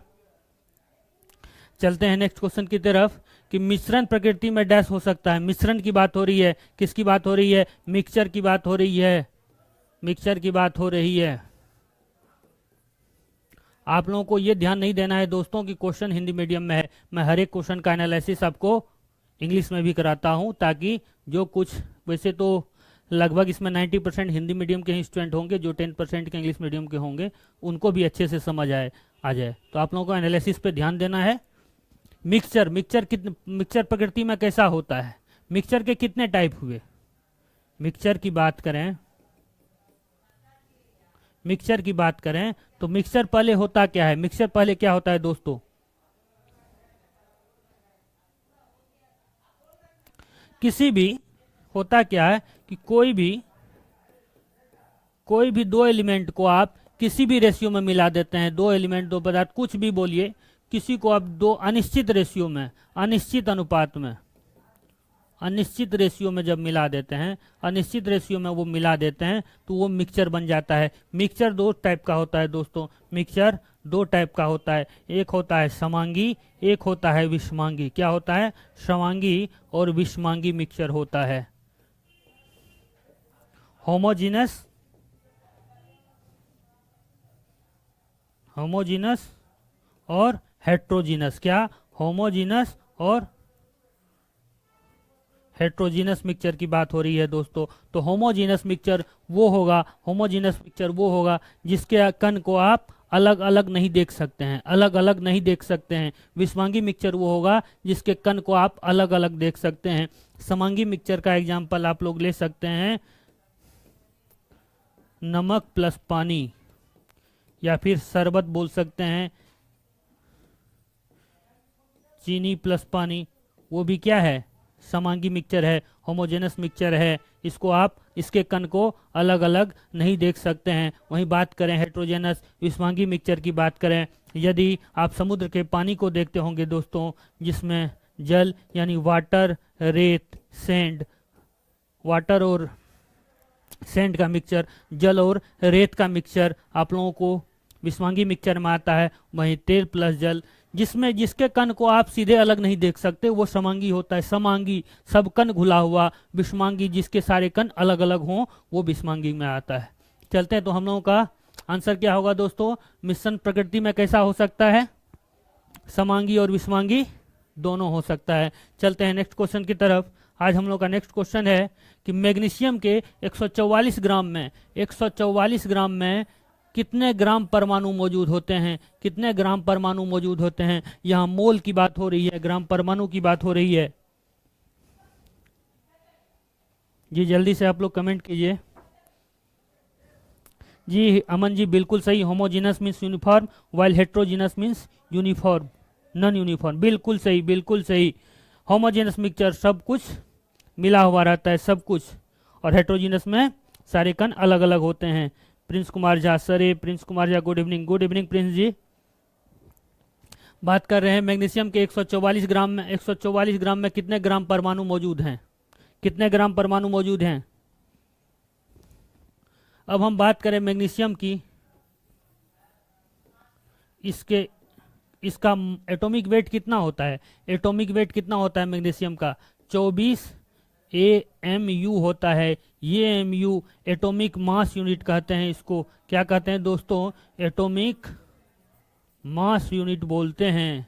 चलते हैं नेक्स्ट क्वेश्चन की तरफ कि मिश्रण प्रकृति में डैश हो सकता है। मिश्रण की बात हो रही है, किसकी बात हो रही है? मिक्सचर की बात हो रही है, मिक्सचर की बात हो रही है। आप लोगों को यह ध्यान नहीं देना है दोस्तों कि क्वेश्चन हिंदी मीडियम में है। मैं हर एक क्वेश्चन का एनालिसिस आपको इंग्लिश में भी कराता हूं, ताकि जो कुछ, वैसे तो लगभग इसमें 90% हिंदी मीडियम के ही स्टूडेंट होंगे, जो 10% के इंग्लिश मीडियम के होंगे उनको भी अच्छे से समझ आ जाए। तो आप लोगों को एनालिसिस पे ध्यान देना है। मिक्सचर प्रकृति में कैसा होता है? मिक्सचर के कितने टाइप हुए? मिक्सचर की बात करें, मिक्सचर की बात करें तो मिक्सचर पहले होता क्या है? मिक्सचर पहले क्या होता है दोस्तों? किसी भी, होता क्या है कि कोई भी दो एलिमेंट को आप किसी भी रेशियो में मिला देते हैं। दो एलिमेंट, दो पदार्थ, कुछ भी बोलिए, किसी को आप दो अनिश्चित रेशियो में, अनिश्चित अनुपात में, अनिश्चित रेशियो में जब मिला देते हैं, अनिश्चित रेशियो में वो मिला देते हैं तो वो मिक्सचर बन जाता है। मिक्सचर दो टाइप का होता है दोस्तों, मिक्सचर दो टाइप का होता है। एक होता है समांगी, एक होता है विषमांगी। क्या होता है? समांगी और विषमांगी मिक्सचर होता है। होमोजीनस, होमोजीनस और हेट्रोजीनस। क्या? होमोजीनस और हेट्रोजीनस मिक्सचर की बात हो रही है दोस्तों। तो होमोजीनस मिक्सचर वो होगा, होमोजीनस मिक्सचर वो होगा जिसके कण को आप अलग अलग नहीं देख सकते हैं, अलग अलग नहीं देख सकते हैं। विषमांगी मिक्सचर वो होगा जिसके कण को आप अलग अलग देख सकते हैं। समांगी मिक्सचर का एग्जाम्पल आप लोग ले सकते हैं नमक प्लस पानी, या फिर शरबत बोल सकते हैं, चीनी प्लस पानी। वो भी क्या है? समांगी मिक्सचर है, होमोजेनस मिक्सचर है। इसको आप, इसके कण को अलग अलग नहीं देख सकते हैं। वहीं बात करें हेट्रोजेनस विषमांगी मिक्सचर की बात करें, यदि आप समुद्र के पानी को देखते होंगे दोस्तों, जिसमें जल यानी वाटर, रेत, सैंड, वाटर और सैंड का मिक्सचर, जल और रेत का मिक्सचर आप लोगों को विषमांगी मिक्सचर में आता है। वहीं तेल प्लस जल, जिसमें जिसके कण को आप सीधे अलग नहीं देख सकते, वो समांगी होता है। समांगी सब कण घुला हुआ, विषमांगी जिसके सारे कण अलग अलग हों, वो विषमांगी में आता है। चलते हैं, तो हम लोगों का आंसर क्या होगा दोस्तों? मिश्रण प्रकृति में कैसा हो सकता है? समांगी और विषमांगी दोनों हो सकता है। चलते हैं नेक्स्ट क्वेश्चन की तरफ। आज हम लोग का नेक्स्ट क्वेश्चन है कि मैग्नीशियम के 144 ग्राम में, 144 ग्राम में कितने ग्राम परमाणु मौजूद होते हैं? कितने ग्राम परमाणु मौजूद होते हैं? यहाँ मोल की बात हो रही है, ग्राम परमाणु की बात हो रही है। जी जल्दी से आप लोग कमेंट कीजिए। जी अमन जी बिल्कुल सही, homogeneous means uniform, while heterogeneous means uniform, non uniform. बिल्कुल सही, बिल्कुल सही। होमोजीनस मिक्सचर सब कुछ मिला हुआ रहता है, सब कुछ, और हेट्रोजीनस में सारे कण अलग अलग होते हैं। प्रिंस कुमार झा, सरे Prince Kumar Jha, good evening, good evening Prince ji. बात कर रहे हैं मैग्नीशियम के 144 ग्राम में, 144 ग्राम में कितने ग्राम परमाणु मौजूद हैं? कितने ग्राम परमाणु मौजूद हैं? अब हम बात करें मैग्नीशियम की, इसका एटॉमिक वेट कितना होता है? एटॉमिक वेट कितना होता है मैग्नीशियम का? 24 AMU होता है। ये MU एटॉमिक मास यूनिट कहते हैं। इसको क्या कहते हैं दोस्तों? एटॉमिक मास यूनिट बोलते हैं,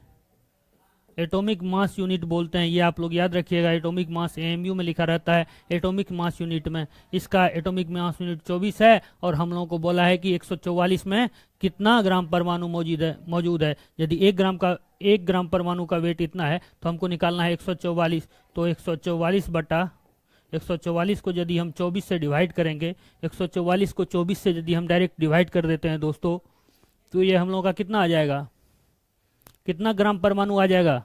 एटॉमिक मास यूनिट बोलते हैं। ये आप लोग याद रखिएगा, एटॉमिक मास AMU में लिखा रहता है, एटॉमिक मास यूनिट में। इसका एटॉमिक मास यूनिट 24 है, और हम लोगों को बोला है कि 144 में कितना ग्राम परमाणु मौजूद है। यदि 1 ग्राम परमाणु का वेट इतना है, तो हमको निकालना है 144। तो 144 को यदि हम 24 से डिवाइड करेंगे, 144 को 24 से यदि हम डायरेक्ट डिवाइड कर देते हैं दोस्तों, तो ये हम लोगों का कितना आ जाएगा? कितना ग्राम परमाणु आ जाएगा?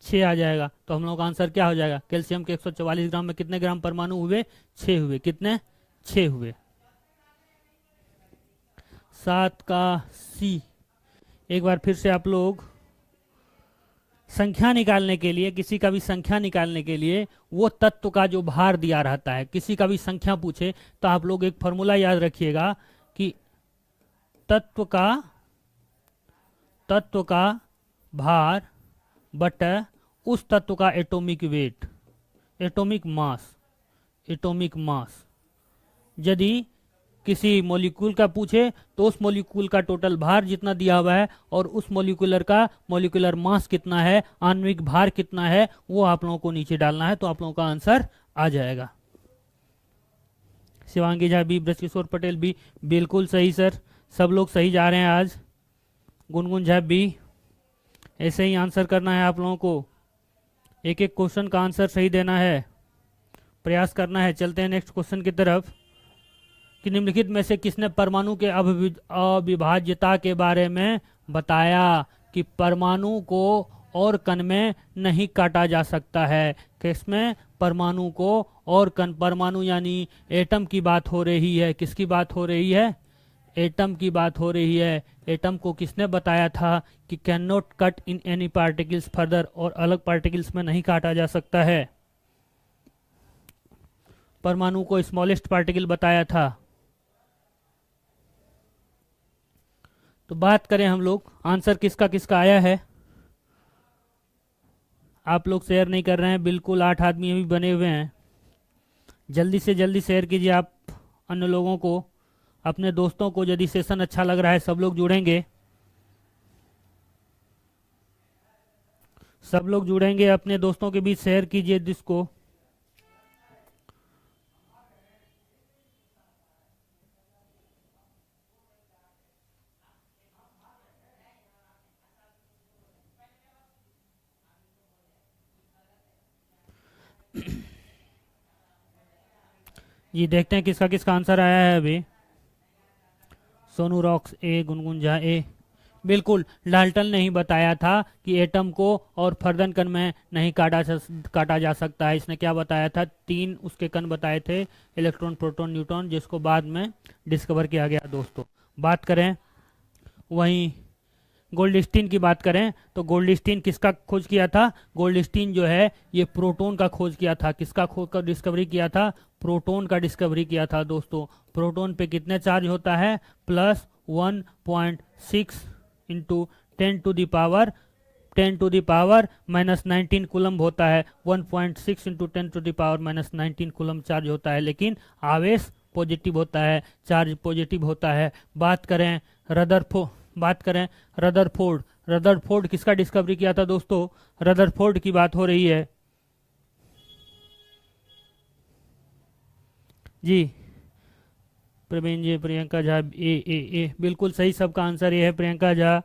6 आ जाएगा। तो हम लोग का आंसर क्या हो जाएगा? कैल्शियम के 144 ग्राम में कितने ग्राम परमाणु हुए? 6 हुए। कितने? 6 हुए। 7 का C। एक बार फिर से आप लोग संख्या निकालने के लिए, किसी का भी संख्या निकालने के लिए वो तत्व का जो भार दिया रहता है, किसी का भी संख्या पूछे तो आप लोग एक फॉर्मूला याद रखिएगा कि तत्व का भार बटा उस तत्व का एटॉमिक वेट, एटॉमिक मास। यदि किसी मॉलिक्यूल का पूछे तो उस मॉलिक्यूल का टोटल भार जितना दिया हुआ है और उस मॉलिक्यूलर मास कितना है, आणविक भार कितना है, वो आप लोगों को नीचे डालना है तो आप लोगों का आंसर आ जाएगा। शिवांगी झा बी, ब्रजकिशोर पटेल बी, बिल्कुल सही सर, सब लोग सही जा रहे हैं आज। गुनगुन झा बी, ऐसे ही आंसर करना है आप लोगों को, एक एक क्वेश्चन का आंसर सही देना है, प्रयास करना है। चलते हैं नेक्स्ट क्वेश्चन की तरफ कि निम्नलिखित में से किसने परमाणु के अविभाज्यता के बारे में बताया कि परमाणु को और कण में नहीं काटा जा सकता है। किसमें? परमाणु को और कण, परमाणु यानी एटम की बात हो रही है। किसकी बात हो रही है? एटम की बात हो रही है। एटम को किसने बताया था कि can not cut in any particles further, और अलग पार्टिकल्स में नहीं काटा जा सकता है। परमाणु को स्मॉलेस्ट पार्टिकल बताया था। तो बात करें हम लोग, आंसर किसका किसका आया है। आप लोग शेयर नहीं कर रहे हैं, बिल्कुल 8 आदमी अभी बने हुए हैं, जल्दी से जल्दी शेयर कीजिए आप अन्य लोगों को, अपने दोस्तों को। यदि सेशन अच्छा लग रहा है सब लोग जुड़ेंगे, सब लोग जुड़ेंगे, अपने दोस्तों के बीच शेयर कीजिए जिसको। ये देखते हैं किसका किसका आंसर आया है अभी। सोनू रॉक्स ए, गुनगुन झा ए, बिल्कुल। डाल्टन ने ही बताया था कि एटम को और फर्दन कण में नहीं काटा जा सकता है। इसने क्या बताया था? 3 उसके कण बताए थे, इलेक्ट्रॉन, प्रोटॉन, न्यूट्रॉन, जिसको बाद में डिस्कवर किया गया। दोस्तों बात करें वहीं गोल्डस्टीन की बात करें तो गोल्डस्टीन किसका खोज किया था? गोल्डस्टीन जो है ये प्रोटॉन का खोज किया था। किसका खोज कर डिस्कवरी किया था? प्रोटॉन का डिस्कवरी किया था। दोस्तों प्रोटॉन पे कितने चार्ज होता है? Plus 1.6 into 10 to the power minus 19 coulomb होता है। 1.6 into 10 to the power minus 19 coulomb charge होता है, लेकिन आवेश पॉजिटिव होता है, चार्ज पॉजिटिव होता है। बात करें रदरफोर्ड किसका डिस्कवरी किया था? दोस्तों रदरफोर्ड की बात हो रही है जी। प्रवीण जी, प्रियंका झा ए, बिल्कुल सही, सबका आंसर ये है प्रियंका झा।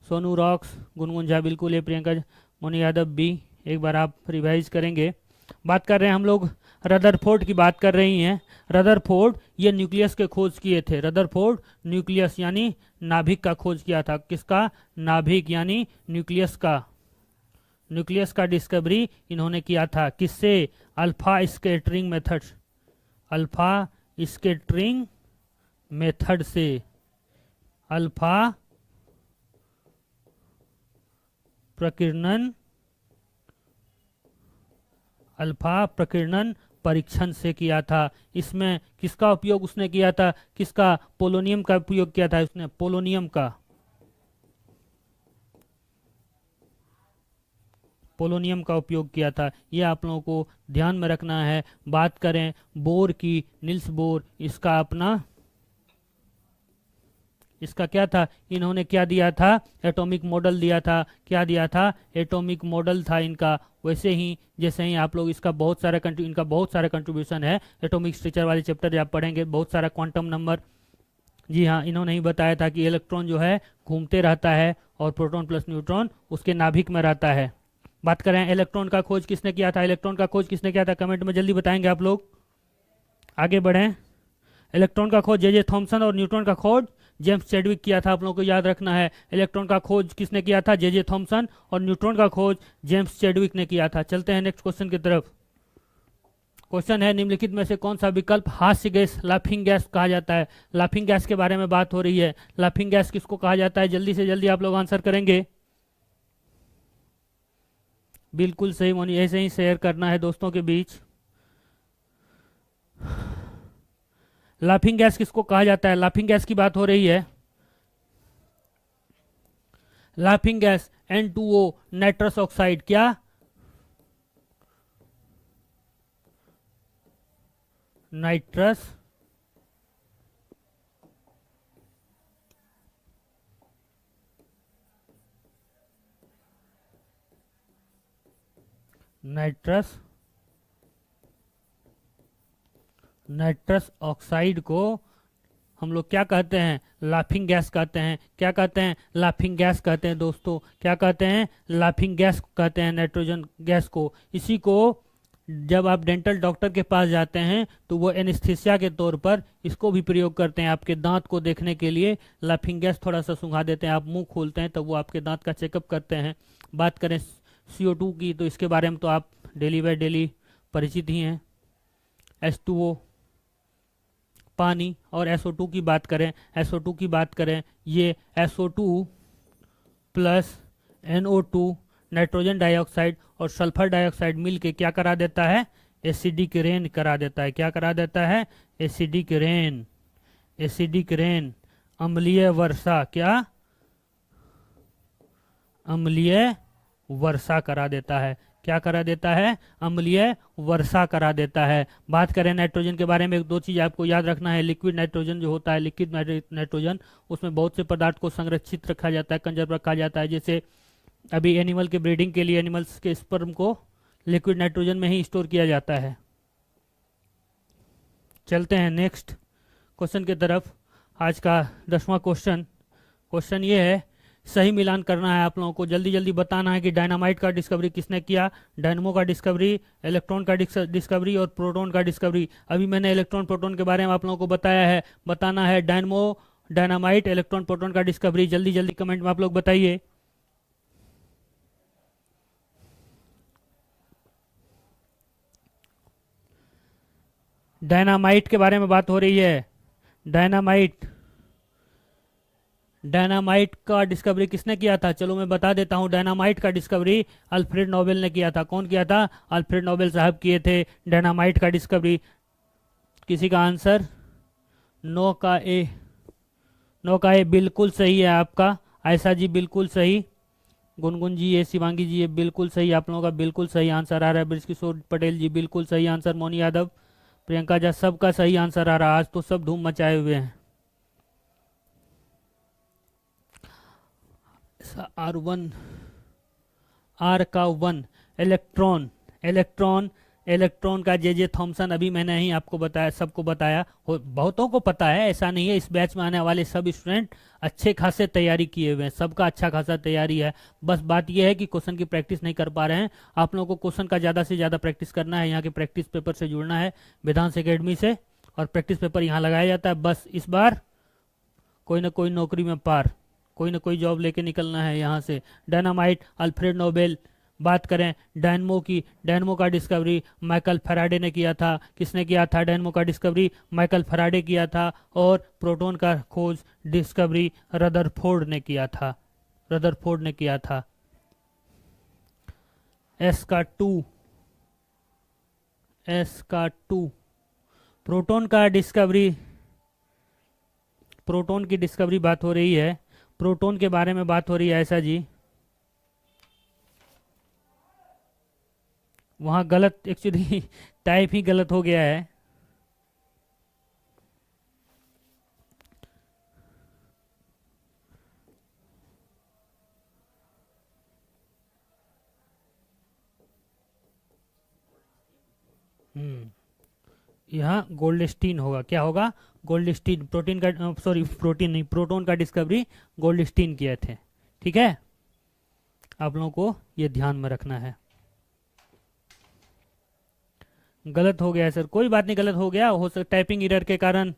सोनू रॉक्स, गुनगुन झा बिल्कुल ये, प्रियंका झा। मोनी यादव बी, एक बार आप रिवाइज करेंगे। बात कर रहे हैं हम लोग रदरफोर्ड की बात कर रही हैं। रदरफोर्ड ये न्यूक्लियस के खोज किए थे। रदरफोर्ड न्यूक्लियस यानी नाभिक का खोज किया था। किसका? नाभिक यानी न्यूक्लियस का डिस्कवरी इन्होंने किया था। किससे? अल्फा स्कैटरिंग मेथड से। अल्फा प्रकीर्णन परीक्षण से किया था। इसमें किसका उपयोग उसने किया था? किसका? पोलोनियम का उपयोग किया था उसने, पोलोनियम का उपयोग किया था। यह आप लोगों को ध्यान में रखना है। बात करें बोर की, निल्स बोर, इसका क्या था? इन्होंने क्या दिया था? एटॉमिक मॉडल दिया था। क्या दिया था? एटॉमिक मॉडल था इनका। वैसे ही जैसे ही आप लोग इसका इनका बहुत सारा कंट्रीब्यूशन है। एटॉमिक स्ट्रक्चर वाले चैप्टर आप पढ़ेंगे, बहुत सारा क्वांटम नंबर। जी हाँ, इन्होंने ही बताया था कि इलेक्ट्रॉन जो है घूमते रहता है और प्रोटॉन प्लस न्यूट्रॉन उसके नाभिक में रहता है। बात करें इलेक्ट्रॉन का खोज किसने किया था? इलेक्ट्रॉन का खोज किसने किया था? कमेंट में जल्दी बताएंगे आप लोग, आगे बढ़ें। इलेक्ट्रॉन का खोज जे थॉमसन और न्यूट्रॉन का खोज जेम्स चैडविक किया था। आप लोगों को याद रखना है, इलेक्ट्रॉन का खोज किसने किया था? जे थॉमसन, और न्यूट्रॉन का खोज जेम्स चैडविक ने किया था। चलते हैं नेक्स्ट क्वेश्चन की तरफ। क्वेश्चन है, निम्नलिखित में से कौन सा विकल्प हास्य गैस, लाफिंग गैस कहा जाता है? लाफिंग गैस के बारे में बात हो रही है। लाफिंग गैस किसको कहा जाता है? जल्दी से जल्दी आप लोग आंसर करेंगे। बिल्कुल सही मोनी, ऐसे ही शेयर करना है दोस्तों के बीच। लाफिंग गैस किसको कहा जाता है? लाफिंग गैस की बात हो रही है। Laughing gas N2O, nitrous oxide. क्या? नाइट्रस नाइट्रस नाइट्रस ऑक्साइड को हम लोग क्या कहते हैं? लाफिंग गैस कहते हैं। क्या कहते हैं? लाफिंग गैस कहते हैं दोस्तों। क्या कहते हैं? लाफिंग गैस कहते हैं नाइट्रोजन गैस को। इसी को जब आप डेंटल डॉक्टर के पास जाते हैं तो वो एनेस्थीसिया के तौर पर इसको भी प्रयोग करते हैं आपके दांत को देखने के लिए। लाफिंग गैस थोड़ा सा सूंघा देते हैं, आप मुंह खोलते हैं तब वो आपके दांत का चेकअप करते हैं। बात करें CO2 की तो इसके बारे में तो आप डेली बाय डेली परिचित ही हैं। H2O पानी, और SO2 की बात करें, SO2 की बात करें, ये SO2 plus NO2 nitrogen dioxide और सल्फर डाइऑक्साइड मिलके क्या करा देता है? एसिडिक रेन करा देता है। क्या करा देता है? Acidic rain. एसिडिक रेन, अम्लीय वर्षा। क्या? अम्लीय वर्षा करा देता है। क्या करा देता है? अम्लीय वर्षा करा देता है। बात करें नाइट्रोजन के बारे में, एक दो चीज आपको याद रखना है। लिक्विड नाइट्रोजन जो होता है, लिक्विड नाइट्रोजन, उसमें बहुत से पदार्थ को संरक्षित रखा जाता है, कंजर्व रखा जाता है। जैसे अभी एनिमल के ब्रीडिंग के लिए एनिमल्स के स्पर्म को लिक्विड नाइट्रोजन में ही स्टोर किया जाता है। चलते हैं नेक्स्ट क्वेश्चन की तरफ। आज का 10वां क्वेश्चन। क्वेश्चन ये है, सही मिलान करना है आप लोगों को। जल्दी जल्दी बताना है कि डायनामाइट का डिस्कवरी किसने किया, डायनमो का डिस्कवरी, इलेक्ट्रॉन का डिस्कवरी और प्रोटॉन का डिस्कवरी। अभी मैंने इलेक्ट्रॉन प्रोटॉन के बारे में आप लोगों को बताया है। बताना है डायनमो, डायनामाइट, इलेक्ट्रॉन प्रोटॉन का डिस्कवरी। जल्दी जल्दी कमेंट में आप लोग बताइए। डायनामाइट के बारे में बात हो रही है। डायनामाइट, डायनामाइट का डिस्कवरी किसने किया था? चलो मैं बता देता हूं। डायनामाइट का डिस्कवरी अल्फ्रेड नोबेल ने किया था। कौन किया था? अल्फ्रेड नोबेल साहब किए थे डायनामाइट का डिस्कवरी। किसी का आंसर? नो का ए। नो का ए बिल्कुल सही है आपका। ऐसा जी बिल्कुल सही। गुनगुन जी, ये शिवांगी जी, ये बिल्कुल सही। आप लोगों का बिल्कुल सही आंसर आ रहा है। ब्रिजकिशोर पटेल जी बिल्कुल सही आंसर। मोनी यादव, प्रियंका झा, सबका सही आंसर आ रहा है। आज तो सब धूम मचाए हुए हैं। R1, आर का 1, इलेक्ट्रॉन। इलेक्ट्रॉन, इलेक्ट्रॉन का जे थॉमसन अभी मैंने ही आपको बताया, सबको बताया। बहुतों को पता है, ऐसा नहीं है। इस बैच में आने वाले सब स्टूडेंट अच्छे खासे तैयारी किए हुए हैं, सबका अच्छा खासा तैयारी है। बस बात यह है कि क्वेश्चन की प्रैक्टिस नहीं कर पा रहे हैं। आप लोगों को क्वेश्चन का ज़्यादा से ज़्यादा प्रैक्टिस करना है। यहाँ के प्रैक्टिस पेपर से जुड़ना है वेदांत एकेडमी से, और प्रैक्टिस पेपर यहाँ लगाया जाता है। बस इस बार कोई ना कोई नौकरी में पार, कोई ना कोई जॉब लेके निकलना है यहाँ से। Dynamite, Alfred Nobel. बात करें डायनमो की, डायनमो का डिस्कवरी माइकल फैराडे ने किया था। किसने किया था डायनमो का डिस्कवरी? माइकल फैराडे किया था। और प्रोटॉन का खोज, डिस्कवरी रदरफोर्ड ने किया था। रदरफोर्ड ने किया था। एस का 2, एस का 2, प्रोटॉन का डिस्कवरी, प्रोटॉन की डिस्कवरी बात हो रही है। प्रोटॉन के बारे में बात हो रही है ऐसा जी। वहाँ गलत, एक्चुअली टाइप ही गलत हो गया है। यहाँ गोल्डस्टीन होगा। क्या होगा? गोल्डस्टीन। प्रोटीन का, सॉरी प्रोटीन नहीं, प्रोटॉन का डिस्कवरी गोल्डस्टीन किए थे। ठीक है, आप लोगों को ये ध्यान में रखना है। गलत हो गया है सर, कोई बात नहीं, गलत हो गया, हो सकता टाइपिंग एरर के कारण।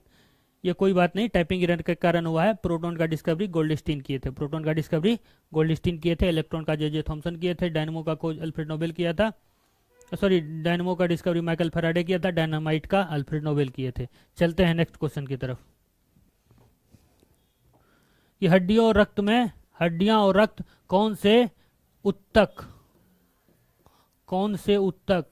ये कोई बात नहीं, टाइपिंग एरर के कारण हुआ है। प्रोटॉन का डिस्कवरी गोल्डस्टीन किए थे। प्रोटॉन का डिस्कवरी गोल्डस्टीन किए थे। इलेक्ट्रॉन का जे थॉमसन किए थे। डायनमो का खोज अल्फ्रेड नोबेल किया था। सॉरी, डायनमो का डिस्कवरी माइकल फैराडे किया था। डायनामाइट का अल्फ्रेड नोबेल किए थे। चलते हैं नेक्स्ट क्वेश्चन की तरफ। कि हड्डियों और रक्त में, हड्डियां और रक्त कौन से उत्तक, कौन से ऊतक,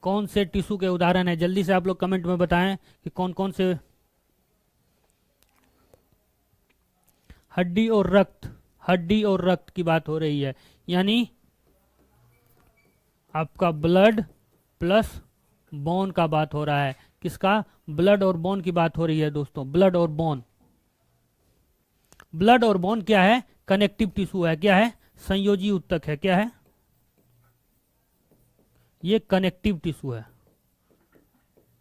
कौन से टिश्यू के उदाहरण है? जल्दी से आप लोग कमेंट में बताएं कि कौन कौन से। हड्डी और रक्त, हड्डी और रक्त की बात हो रही है, यानी आपका ब्लड प्लस बोन का बात हो रहा है। किसका? ब्लड और बोन की बात हो रही है दोस्तों, ब्लड और बोन। ब्लड और बोन क्या है? कनेक्टिव टिश्यू है। क्या है? संयोजी ऊतक है। क्या है? ये कनेक्टिव टिश्यू है,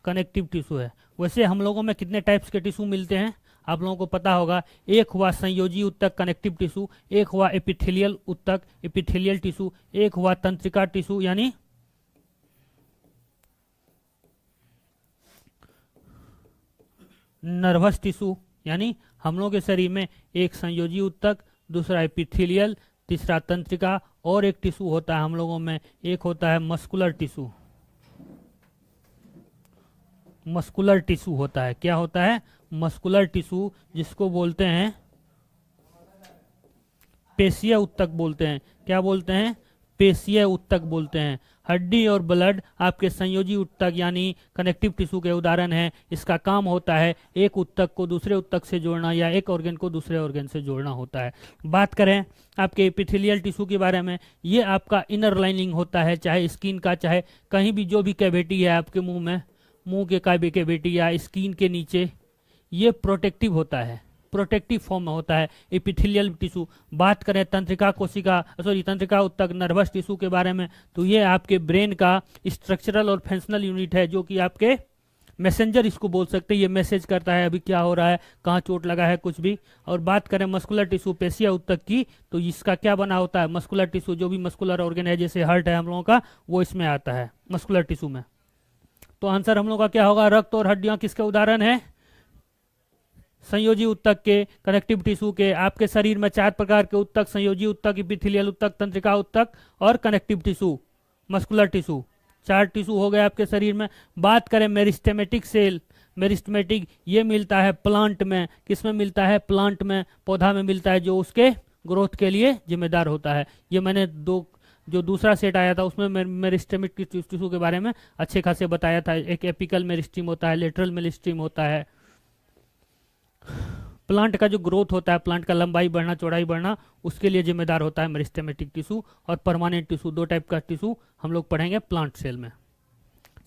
कनेक्टिव टिश्यू है। वैसे हम लोगों में कितने टाइप्स के टिश्यू मिलते हैं आप लोगों को पता होगा। एक हुआ संयोजी ऊतक कनेक्टिव टिश्यू, एक हुआ एपिथेलियल ऊतक एपिथेलियल टिश्यू, एक हुआ तंत्रिका टिश्यू यानी नर्वस टिश्यू। यानी हम लोगों के शरीर में एक संयोजी ऊतक, दूसरा एपिथेलियल, तीसरा तंत्रिका, और एक टिश्यू होता है हम लोगों में, एक होता है मस्कुलर टिश्यू। मस्कुलर टिश्यू होता है। क्या होता है? मस्कुलर टिश्यू, जिसको बोलते हैं पेशीय ऊतक बोलते हैं। क्या बोलते हैं? पेशीय ऊतक बोलते हैं। हड्डी और ब्लड आपके संयोजी ऊतक यानी कनेक्टिव टिश्यू के उदाहरण हैं। इसका काम होता है एक ऊतक को दूसरे ऊतक से जोड़ना या एक ऑर्गन को दूसरे ऑर्गन से जोड़ना होता है। बात करें आपके एपिथेलियल टिश्यू के बारे में, ये आपका इनर लाइनिंग होता है, चाहे स्किन का, चाहे कहीं भी जो भी कैविटी है आपके मुंह में, मुंह के कैविटी या स्किन के नीचे, ये प्रोटेक्टिव होता है, प्रोटेक्टिव फॉर्म में होता है एपिथेलियल टिश्यू। बात करें तंत्रिका कोशिका तंत्रिका ऊतक नर्वस टिश्यू के बारे में, तो ये आपके ब्रेन का स्ट्रक्चरल और फंक्शनल यूनिट है, जो कि आपके मैसेंजर इसको बोल सकते हैं। ये मैसेज करता है अभी क्या हो रहा है, कहाँ चोट लगा है, कुछ भी। और बात करें मस्कुलर टिश्यू पेशीय ऊतक की, तो इसका क्या बना होता है? मस्कुलर टिश्यू, जो भी मस्कुलर ऑर्गन है, जैसे हार्ट है हम लोगों का, वो इसमें आता है मस्कुलर टिश्यू में। तो आंसर हम लोग का क्या होगा? रक्त और हड्डियां किसके उदाहरण है? संयोजी ऊतक के, कनेक्टिव टिश्यू के। आपके शरीर में 4 प्रकार के ऊतक, संयोजी ऊतक, एपिथेलियल ऊतक, तंत्रिका ऊतक और connective tissue, muscular tissue. 4 tissue हो गए आपके शरीर में। बात करें मेरिस्टेमेटिक सेल, मेरिस्टेमेटिक ये मिलता है प्लांट में। किस में मिलता है? प्लांट में, पौधा में मिलता है, जो उसके ग्रोथ के लिए जिम्मेदार होता है। ये मैंने जो दूसरा सेट आया था उसमें मेरिस्टेमेटिक टिश्यू के बारे में अच्छे खासे बताया था। एक एपिकल मेरिस्टीम होता है, लेटरल मेरिस्टीम होता है। प्लांट का जो ग्रोथ होता है, प्लांट का लंबाई बढ़ना, चौड़ाई बढ़ना, उसके लिए जिम्मेदार होता है मेरिस्टेमेटिक टिश्यू। और परमानेंट टिश्यू, 2 टाइप का टिश्यू हम लोग पढ़ेंगे प्लांट सेल में।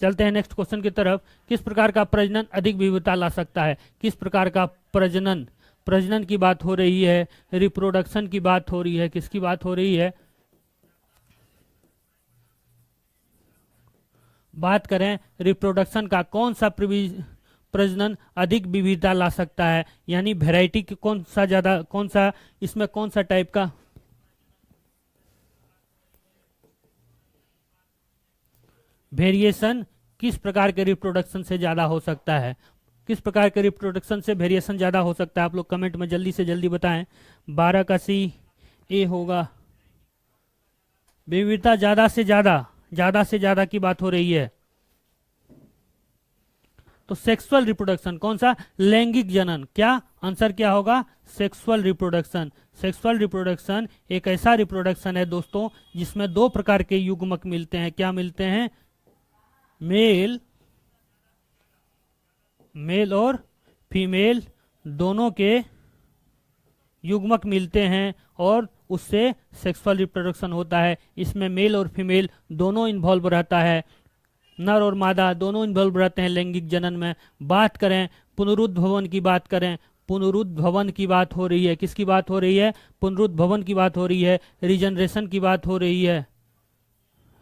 चलते हैं नेक्स्ट क्वेश्चन की तरफ। किस प्रकार का प्रजनन अधिक विविधता ला सकता है? किस प्रकार का प्रजनन, प्रजनन की बात हो रही है, रिप्रोडक्शन की बात हो रही है, किसकी बात हो रही है? बात करें रिप्रोडक्शन का, कौन सा प्रजनन अधिक विविधता ला सकता है, यानी वैरायटी कौन सा ज्यादा, कौन सा इसमें कौन सा टाइप का वेरिएशन किस प्रकार के रिप्रोडक्शन से ज्यादा हो सकता है? किस प्रकार के रिप्रोडक्शन से वेरिएशन ज्यादा हो सकता है? आप लोग कमेंट में जल्दी से जल्दी बताएं। 12 का सी ए होगा। विविधता ज्यादा से ज्यादा की बात हो रही है, तो सेक्सुअल रिप्रोडक्शन, कौन सा? लैंगिक जनन। क्या आंसर क्या होगा? Sexual reproduction. सेक्सुअल रिप्रोडक्शन एक ऐसा रिप्रोडक्शन है दोस्तों जिसमें 2 प्रकार के युग्मक मिलते हैं। क्या मिलते हैं? मेल और फीमेल दोनों के युग्मक मिलते हैं और उससे सेक्सुअल रिप्रोडक्शन होता है। इसमें मेल और फीमेल दोनों इन्वॉल्व रहता है, नर और मादा दोनों इन्वॉल्व रहते हैं लैंगिक जनन में। बात करें पुनरुद्भवन की, बात करें पुनरुद्भवन की बात हो रही है। किसकी बात हो रही है? पुनरुद्भवन की बात हो रही है, रीजनरेशन की बात हो रही है,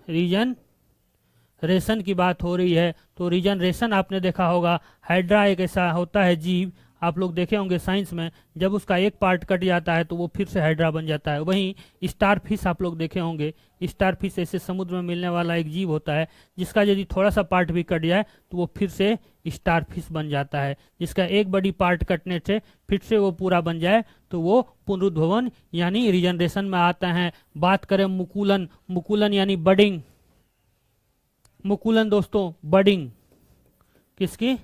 रीजनरेशन की बात हो रही है। तो रीजनरेशन आपने देखा होगा, हाइड्रा एक ऐसा होता है जीव, आप लोग देखे होंगे साइंस में, जब उसका एक पार्ट कट जाता है तो वो फिर से हाइड्रा बन जाता है। वहीं स्टार फिश आप लोग देखे होंगे, स्टार फिश ऐसे समुद्र में मिलने वाला एक जीव होता है जिसका यदि थोड़ा सा पार्ट भी कट जाए तो वो फिर से स्टार फिश बन जाता है। जिसका एक बड़ी पार्ट कटने से फिर से वो पूरा बन जाए तो वो पुनरुद्भवन यानी रीजनरेशन में आता है। बात करें मुकुलन, मुकुलन यानी बडिंग, मुकुलन दोस्तों बडिंग, किसकी?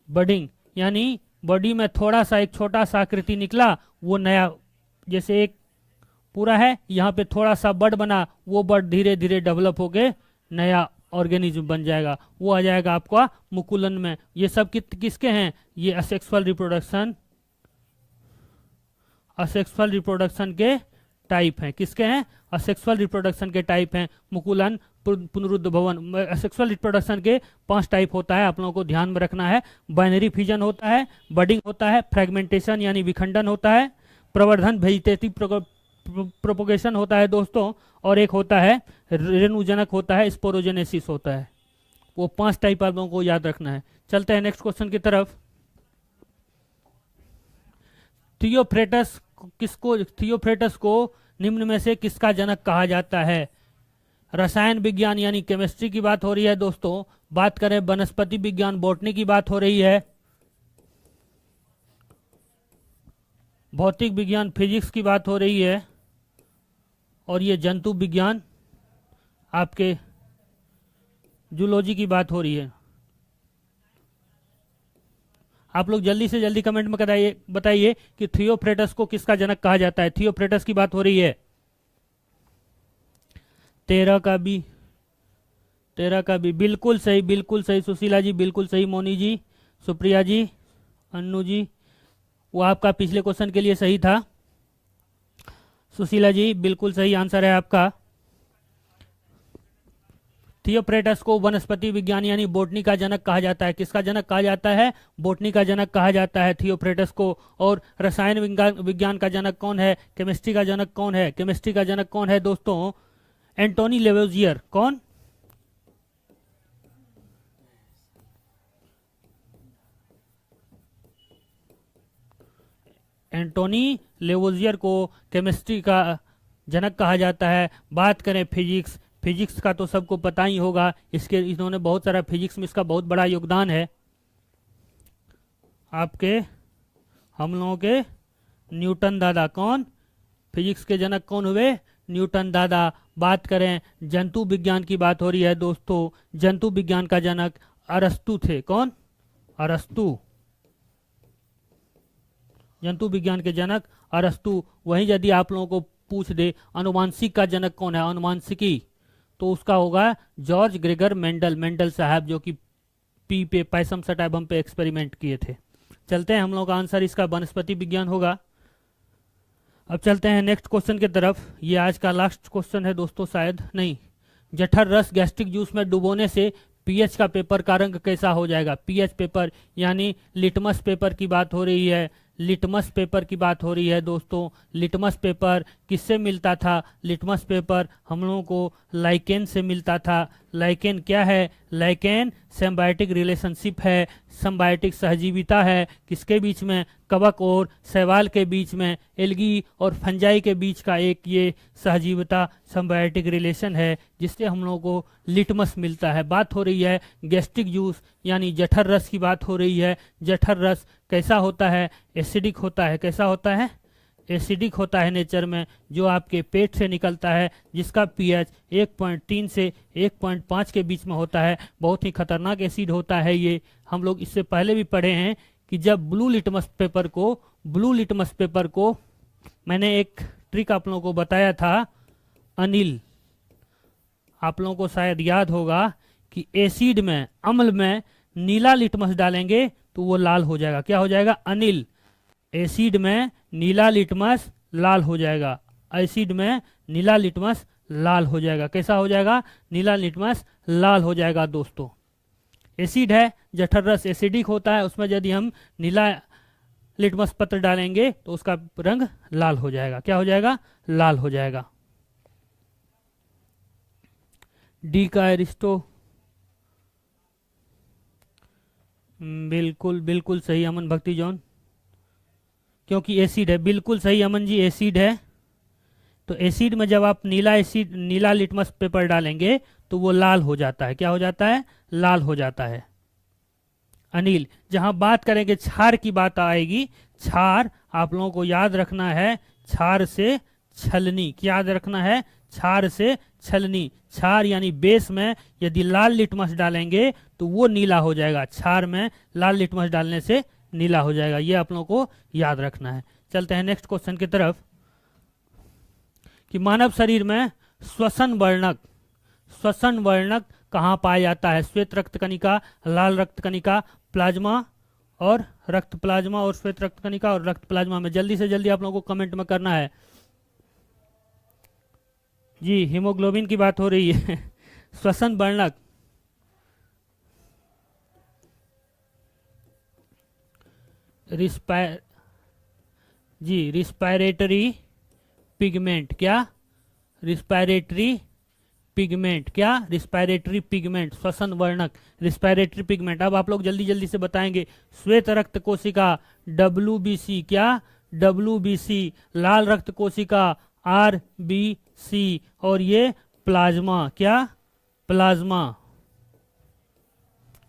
बडिंग यानी बॉडी में थोड़ा सा एक छोटा सा आकृति निकला, वो नया, जैसे एक पूरा है, यहाँ पे थोड़ा सा बर्ड बना, वो बर्ड धीरे धीरे डेवलप होके नया ऑर्गेनिज्म बन जाएगा, वो आ जाएगा आपका मुकुलन में। ये सब किसके हैं? ये असेक्सुअल रिप्रोडक्शन, असेक्सुअल रिप्रोडक्शन के टाइप हैं। किसके हैं? असेक्सुअल रिप्रोडक्शन के टाइप हैं। मुकुलन, पुनरुद्भवन। असेक्सुअल रिप्रोडक्शन के 5 टाइप होता है, आप लोगों को ध्यान में रखना है। बाइनरी फिजन होता है, बडिंग होता है, फ्रेगमेंटेशन यानी विखंडन होता है, प्रवर्धन वेजिटेटिव प्रोपोगेशन होता है दोस्तों, और एक होता है रेणुजनक होता है, स्पोरोजेनेसिस होता है। वो 5 टाइप आप लोगों को याद रखना है। चलते हैं नेक्स्ट क्वेश्चन की तरफ। थियोफ्रेटस को निम्न में से किसका जनक कहा जाता है? रसायन विज्ञान यानी केमिस्ट्री की बात हो रही है दोस्तों, बात करें वनस्पति विज्ञान बॉटनी की बात हो रही है, भौतिक विज्ञान फिजिक्स की बात हो रही है, और ये जंतु विज्ञान आपके जूलॉजी की बात हो रही है। आप लोग जल्दी से जल्दी कमेंट में बताइए कि थियोफ्रेटस को किसका जनक कहा जाता है। थियोफ्रेटस की बात हो रही है। 13 का भी बिल्कुल सही, बिल्कुल सही सुशीला जी, बिल्कुल सही मोनी जी, सुप्रिया जी, अन्नू जी, वो आपका पिछले क्वेश्चन के लिए सही था। सुशीला जी बिल्कुल सही आंसर है आपका। थियोफ्रेटस को वनस्पति विज्ञान यानी बोटनी का जनक कहा जाता है। किसका जनक कहा जाता है? बोटनी का जनक कहा जाता है थियोफ्रेटस को। और रसायन विज्ञान का जनक कौन है? केमिस्ट्री का जनक कौन है? केमिस्ट्री का जनक कौन है दोस्तों? एंटोनी लेवोजियर। कौन? एंटोनी लेवोजियर को केमिस्ट्री का जनक कहा जाता है। बात करें फिजिक्स का तो सबको पता ही होगा, इन्होंने बहुत सारा फिजिक्स में इसका बहुत बड़ा योगदान है। आपके हम लोगों के न्यूटन दादा। कौन? फिजिक्स के जनक कौन हुए? न्यूटन दादा। बात करें जंतु विज्ञान की बात हो रही है दोस्तों, जंतु विज्ञान का जनक अरस्तु थे। कौन? अरस्तु। जंतु विज्ञान के जनक अरस्तु। वहीं यदि आप लोगों को पूछ दे अनुवांशिक का जनक कौन है, अनुवांशिकी, तो उसका होगा जॉर्ज ग्रेगर मेंडल साहब, जो कि पी पे पैसम सटाइबम पे एक्सपेरिमेंट किए थे। चलते हैं, हम लोग का आंसर इसका वनस्पति विज्ञान होगा। अब चलते हैं नेक्स्ट क्वेश्चन की तरफ। ये आज का लास्ट क्वेश्चन है दोस्तों, शायद नहीं। जठर रस गैस्ट्रिक जूस में डुबोने से पीएच का पेपर का रंग कैसा हो जाएगा? पीएच पेपर यानी लिटमस पेपर की बात हो रही है। लिटमस पेपर की बात हो रही है दोस्तों। लिटमस पेपर किससे मिलता था? लिटमस पेपर हम लोगों को लाइकेन से मिलता था। लाइकेन क्या है? लाइकेन सिम्बायोटिक रिलेशनशिप है, सिम्बायोटिक सहजीविता है। किसके बीच में? कवक और शैवाल के बीच में, एल्गी और फंजाई के बीच का एक ये सहजीविता सिम्बायोटिक रिलेशन है, जिससे हम लोगों को लिटमस मिलता है। बात हो रही है गैस्ट्रिक जूस यानी जठर रस की बात हो रही है। जठर रस कैसा होता है? एसिडिक होता है। कैसा होता है? एसिडिक होता है नेचर में, जो आपके पेट से निकलता है, जिसका पीएच 1.3 से 1.5 के बीच में होता है। बहुत ही खतरनाक एसिड होता है ये। हम लोग इससे पहले भी पढ़े हैं कि जब ब्लू लिटमस पेपर को मैंने एक ट्रिक आप लोगों को बताया था, अनिल, आप लोगों को शायद याद होगा कि एसिड में, अम्ल में नीला लिटमस डालेंगे तो वो लाल हो जाएगा। क्या हो जाएगा? अनिल। एसिड में नीला लिटमस लाल हो जाएगा। एसिड में नीला लिटमस लाल हो जाएगा। कैसा हो जाएगा? नीला लिटमस लाल हो जाएगा दोस्तों। एसिड है, जठर रस एसिडिक होता है, उसमें यदि हम नीला लिटमस पत्र डालेंगे तो उसका रंग लाल हो जाएगा। क्या हो जाएगा? लाल हो जाएगा। डी का एरिस्टो बिल्कुल सही अमन भक्ति जॉन, क्योंकि एसिड है। बिल्कुल सही अमन जी, एसिड है। तो एसिड में जब आप नीला लिटमस पेपर डालेंगे तो वो लाल हो जाता है। क्या हो जाता है? लाल हो जाता है। अनिल, जहां बात करेंगे क्षार की बात आएगी। क्षार आप लोगों को याद रखना है, क्षार से छलनी। क्या याद रखना है? क्षार से छलनी। क्षार यानी बेस में यदि लाल लिटमस डालेंगे तो वो नीला हो जाएगा। क्षार में लाल लिटमस डालने से नीला हो जाएगा। ये आप लोगों को याद रखना है। चलते हैं नेक्स्ट क्वेश्चन की तरफ। कि मानव शरीर में श्वसन वर्णक कहाँ पाया जाता है? श्वेत रक्त कणिका, लाल रक्त कणिका, प्लाज्मा और रक्त प्लाज्मा, और श्वेत रक्त कणिका और रक्त प्लाज्मा में। जल्दी से जल्दी आप लोगों को कमेंट में करना है। जी, हीमोग्लोबिन की बात हो रही है। श्वसन वर्णक, रिस्पायरेटरी पिगमेंट। क्या? Respiratory pigment. क्या? रिस्पायरेटरी पिगमेंट, श्वसन वर्णक, रिस्पायरेटरी पिगमेंट। अब आप लोग जल्दी जल्दी से बताएंगे। श्वेत रक्त कोशिका WBC। क्या? WBC। लाल रक्त कोशिका RBC। और ये प्लाज्मा। क्या? प्लाज्मा।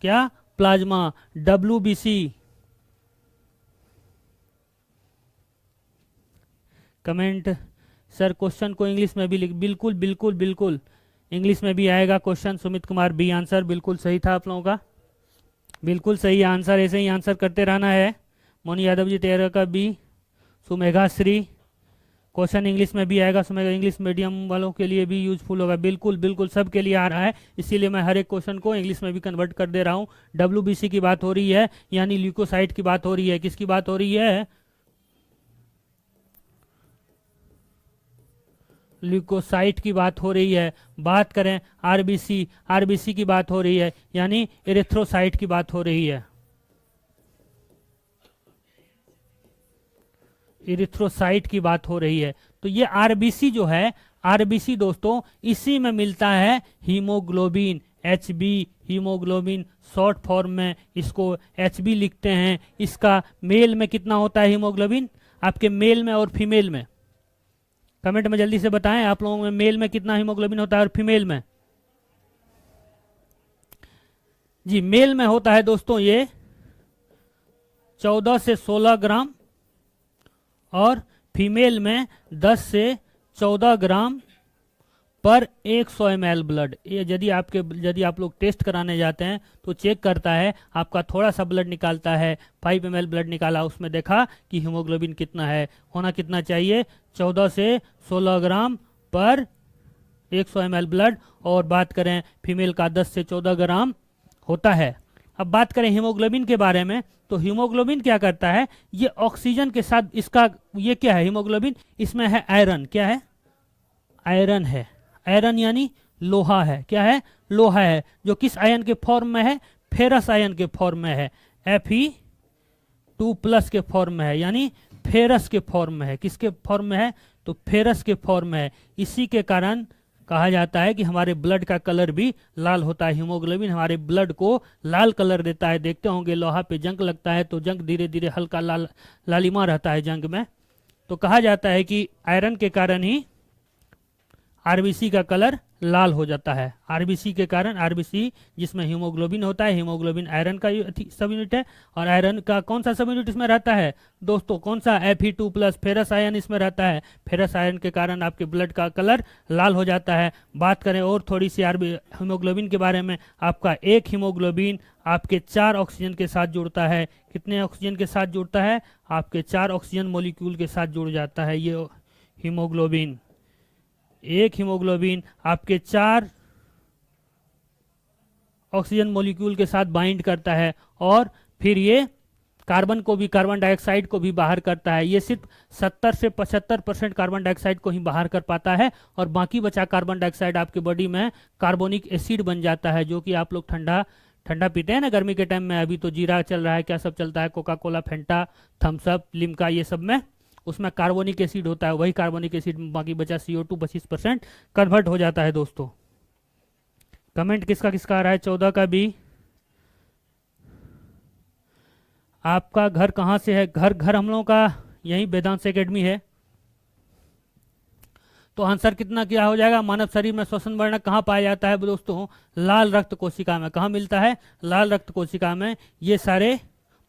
क्या? Plasma, WBC। Comment sir question को इंग्लिश में भी लिख। बिल्कुल बिल्कुल बिल्कुल, इंग्लिश में भी आएगा question. Sumit Kumar B answer बिल्कुल सही था आप लोगों का, बिल्कुल सही आंसर। ऐसे ही आंसर करते रहना है। मोनी यादव जी 13 का B. Sumegha Shri, question English में भी आएगा। सुमेघा इंग्लिश मीडियम वालों के लिए भी यूजफुल होगा। बिल्कुल बिल्कुल सबके लिए आ रहा है, इसीलिए मैं हर एक क्वेश्चन को इंग्लिश में भी कन्वर्ट कर दे रहा हूँ। WBC की बात हो रही है, यानी ल्यूकोसाइट की बात हो रही है। किसकी बात हो रही है? ल्यूकोसाइट की बात हो रही है। बात करें RBC की बात हो रही है, यानी एरिथ्रोसाइट की बात हो रही है। एरिथ्रोसाइट की बात हो रही है। तो ये RBC जो है, RBC दोस्तों, इसी में मिलता है haemoglobin, HB haemoglobin short form में इसको HB लिखते हैं। इसका मेल में कितना होता है हीमोग्लोबिन, आपके मेल में और फीमेल में? कमेंट में जल्दी से बताएं आप लोगों में मेल में कितना हीमोग्लोबिन होता है और फीमेल में? जी, मेल में होता है दोस्तों ये 14 से 16 ग्राम, और फीमेल में 10 से 14 ग्राम पर 100 ml ब्लड। ये यदि आप लोग टेस्ट कराने जाते हैं तो चेक करता है, आपका थोड़ा सा ब्लड निकालता है, 5 ml ब्लड निकाला, उसमें देखा कि हीमोग्लोबिन कितना है। होना कितना चाहिए? 14 से 16 ग्राम पर 100 ml ब्लड। और बात करें फीमेल का 10 से 14 ग्राम होता है। अब बात करें हीमोग्लोबिन के बारे में, तो हीमोग्लोबिन क्या करता है? ये ऑक्सीजन के साथ, इसका ये क्या है हीमोग्लोबिन? इसमें है आयरन। क्या है? आयरन है। आयरन यानी लोहा है। क्या है? लोहा है, जो किस आयन के फॉर्म में है? फेरस आयन के फॉर्म में है। Fe2+ के फॉर्म में है, यानी फेरस के फॉर्म में है। किसके फॉर्म में है? तो फेरस के फॉर्म में है। इसी के कारण कहा जाता है कि हमारे ब्लड का कलर भी लाल होता है। हीमोग्लोबिन हमारे ब्लड को लाल कलर देता है। देखते होंगे लोहा पे जंग लगता है तो जंग धीरे धीरे हल्का लालिमा रहता है जंग में। तो कहा जाता है कि आयरन के कारण ही RBC का कलर लाल हो जाता है। RBC के कारण, RBC जिसमें हीमोग्लोबिन होता है, हीमोग्लोबिन आयरन का सब यूनिट है। और आयरन का कौन सा सब यूनिट इसमें रहता है दोस्तों? कौन सा? Fe2+, फेरस आयन इसमें रहता है। फेरस आयन के कारण आपके ब्लड का कलर लाल हो जाता है। बात करें और थोड़ी सी हीमोग्लोबिन के बारे में, आपका एक हीमोग्लोबिन आपके 4 ऑक्सीजन के साथ जुड़ता है। कितने ऑक्सीजन के साथ जुड़ता है? आपके 4 ऑक्सीजन मोलिक्यूल के साथ जुड़ जाता है ये हीमोग्लोबिन। एक हीमोग्लोबिन आपके 4 ऑक्सीजन मॉलिक्यूल के साथ बाइंड करता है, और फिर ये कार्बन डाइऑक्साइड को भी बाहर करता है। ये सिर्फ 70 से 75% कार्बन डाइऑक्साइड को ही बाहर कर पाता है, और बाकी बचा कार्बन डाइऑक्साइड आपके बॉडी में कार्बोनिक एसिड बन जाता है, जो कि आप लोग ठंडा पीते हैं ना गर्मी के टाइम में। अभी तो जीरा चल रहा है, क्या सब चलता है, कोका कोला, फेंटा, थम्स अप, लिम्का, ये सब में उसमें कार्बोनिक एसिड होता है। वही कार्बोनिक एसिड बाकी बचा CO2 25% कन्वर्ट हो जाता है दोस्तों। कमेंट किसका किसका आ रहा है? 14 का बी। आपका घर कहाँ से है? घर हम लोगों का यही वेदांत एकेडमी है। तो आंसर कितना क्या हो जाएगा? मानव शरीर में श्वसन वर्णक कहाँ पाया जाता है दोस्तों? लाल रक्त कोशिका में। कहाँ मिलता है? लाल रक्त कोशिका में। ये सारे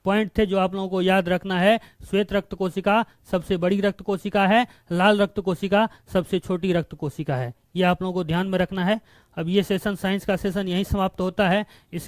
पॉइंट थे जो आप लोगों को याद रखना है। श्वेत रक्त कोशिका सबसे बड़ी रक्त कोशिका है, लाल रक्त कोशिका सबसे छोटी रक्त कोशिका है। ये आप लोगों को ध्यान में रखना है। अब ये सेशन, साइंस का सेशन यहीं समाप्त होता है।